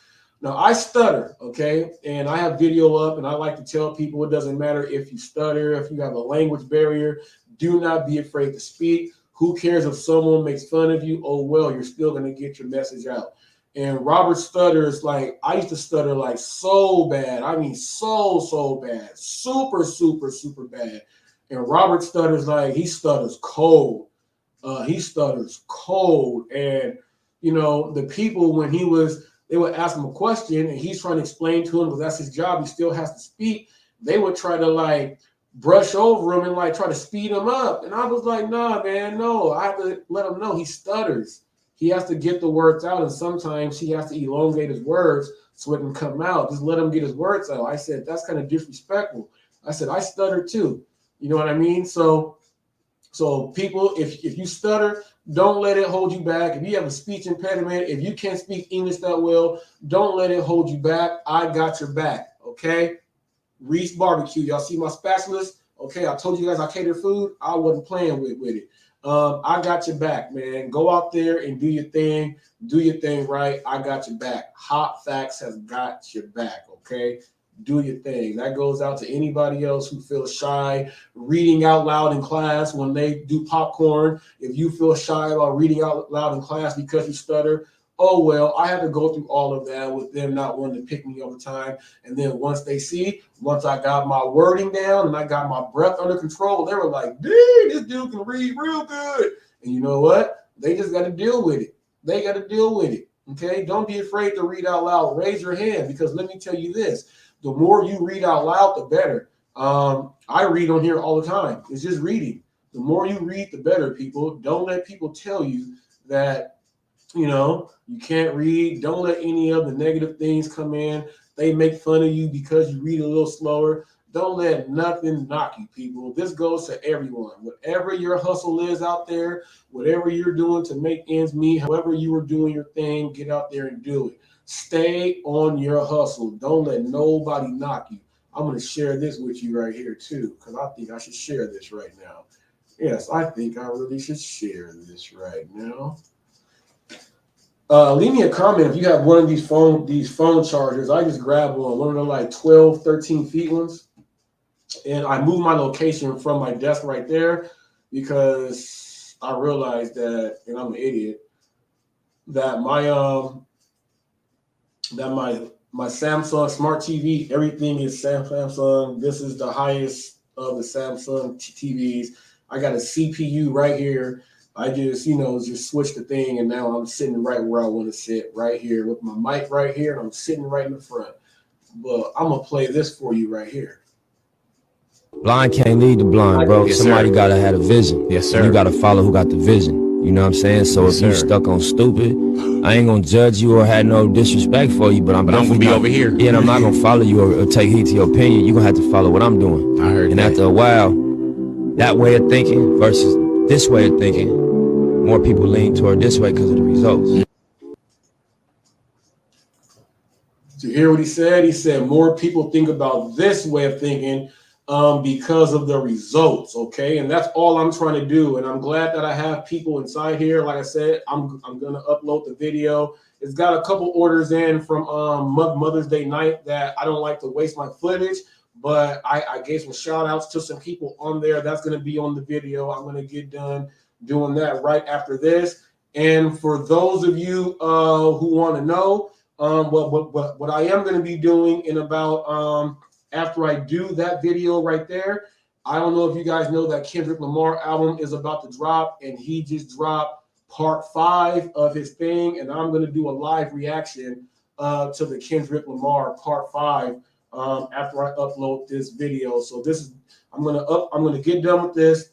Now, I stutter, okay? And I have video up, and I like to tell people it doesn't matter if you stutter, if you have a language barrier, do not be afraid to speak. Who cares if someone makes fun of you? Oh, well, you're still going to get your message out. And Robert stutters like, I used to stutter like so bad. I mean, so bad. Super, super, super bad. And Robert stutters like, he stutters cold. He stutters cold. And, the people, when they would ask him a question and he's trying to explain to him, because that's his job, he still has to speak. They would try to like brush over him and like try to speed him up. And I was like, nah, man, no. I have to let him know he stutters. He has to get the words out, and sometimes he has to elongate his words so it can come out. Just let him get his words out. I said, that's kind of disrespectful. I said, I stutter too. You know what I mean? So people, if you stutter, don't let it hold you back. If you have a speech impediment, if you can't speak English that well, don't let it hold you back. I got your back, okay? Reese Barbecue. Y'all see my spatulas? Okay, I told you guys I cater food. I wasn't playing with it. I got your back, man. Go out there and do your thing. Do your thing right. I got your back. Hot Facts has got your back, okay? Do your thing. That goes out to anybody else who feels shy reading out loud in class when they do popcorn. If you feel shy about reading out loud in class because you stutter, oh, well, I had to go through all of that with them not wanting to pick me all the time. And then once I got my wording down and I got my breath under control, they were like, dude, this dude can read real good. And you know what? They just got to deal with it. They got to deal with it. Okay? Don't be afraid to read out loud. Raise your hand, because let me tell you this. The more you read out loud, the better. I read on here all the time. It's just reading. The more you read, the better, people. Don't let people tell you that, you can't read. Don't let any of the negative things come in. They make fun of you because you read a little slower. Don't let nothing knock you, people. This goes to everyone. Whatever your hustle is out there, whatever you're doing to make ends meet, however you are doing your thing, get out there and do it. Stay on your hustle. Don't let nobody knock you. I'm going to share this with you right here, too, because I think I should share this right now. Yes, I think I really should share this right now. Leave me a comment if you have one of these phone chargers. I just grabbed one of the like 12, 13 feet ones. And I moved my location from my desk right there because I realized that, and I'm an idiot, that my my Samsung Smart TV, everything is Samsung. This is the highest of the Samsung TVs. I got a CPU right here. I just, just switch the thing, and now I'm sitting right where I want to sit, right here with my mic right here, and I'm sitting right in the front. But I'm gonna play this for you right here. Blind can't lead the blind, bro. Yes, Somebody sir. gotta have a vision. Yes, sir. You gotta follow who got the vision. You know what I'm saying? So Yes, if you sir. stuck on stupid, I ain't gonna judge you or have no disrespect for you, but I'm gonna be over here. Yeah, and I'm not gonna follow you or take heed to your opinion. You're gonna have to follow what I'm doing. I heard and that. after a while, that way of thinking versus this way of thinking, more people lean toward this way because of the results. To hear what he said? He said more people think about this way of thinking because of the results, okay? And that's all I'm trying to do. And I'm glad that I have people inside here. Like I said, I'm gonna upload the video. It's got a couple orders in from Mother's Day night that I don't like to waste my footage, but I gave some shout outs to some people on there. That's gonna be on the video. I'm gonna get done doing that right after this. And for those of you who want to know, what I am going to be doing in about after I do that video right there, I don't know if you guys know that Kendrick Lamar album is about to drop, and he just dropped part 5 of his thing, and I'm going to do a live reaction to the Kendrick Lamar part 5 after I upload this video. So this is I'm going to get done with this,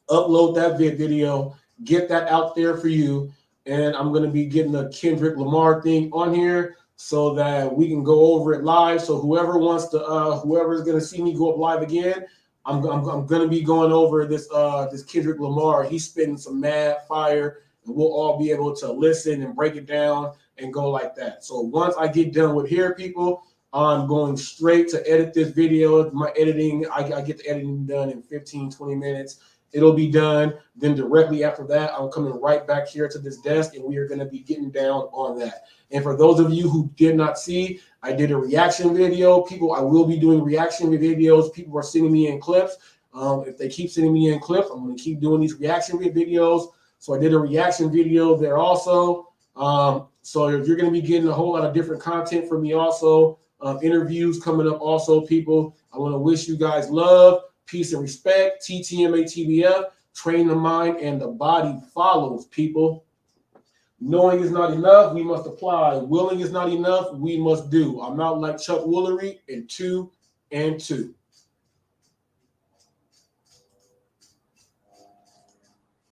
upload that video, get that out there for you. And I'm going to be getting the Kendrick Lamar thing on here so that we can go over it live. So whoever wants to, whoever's going to see me go up live again, I'm going to be going over this Kendrick Lamar. He's spitting some mad fire, and we'll all be able to listen and break it down and go like that. So once I get done with here, people, I'm going straight to edit this video. My editing, I get the editing done in 15, 20 minutes. It'll be done. Then directly after that, I'm coming right back here to this desk, and we are going to be getting down on that. And for those of you who did not see, I did a reaction video. People, I will be doing reaction videos. People are sending me in clips. If they keep sending me in clips, I'm going to keep doing these reaction videos. So I did a reaction video there also. So you're going to be getting a whole lot of different content from me also. Interviews coming up also, people. I want to wish you guys love, peace, and respect. TTMA TBF, train the mind and the body follows, people. Knowing is not enough, we must apply. Willing is not enough, we must do. I'm out like Chuck Woolery in 2 and 2.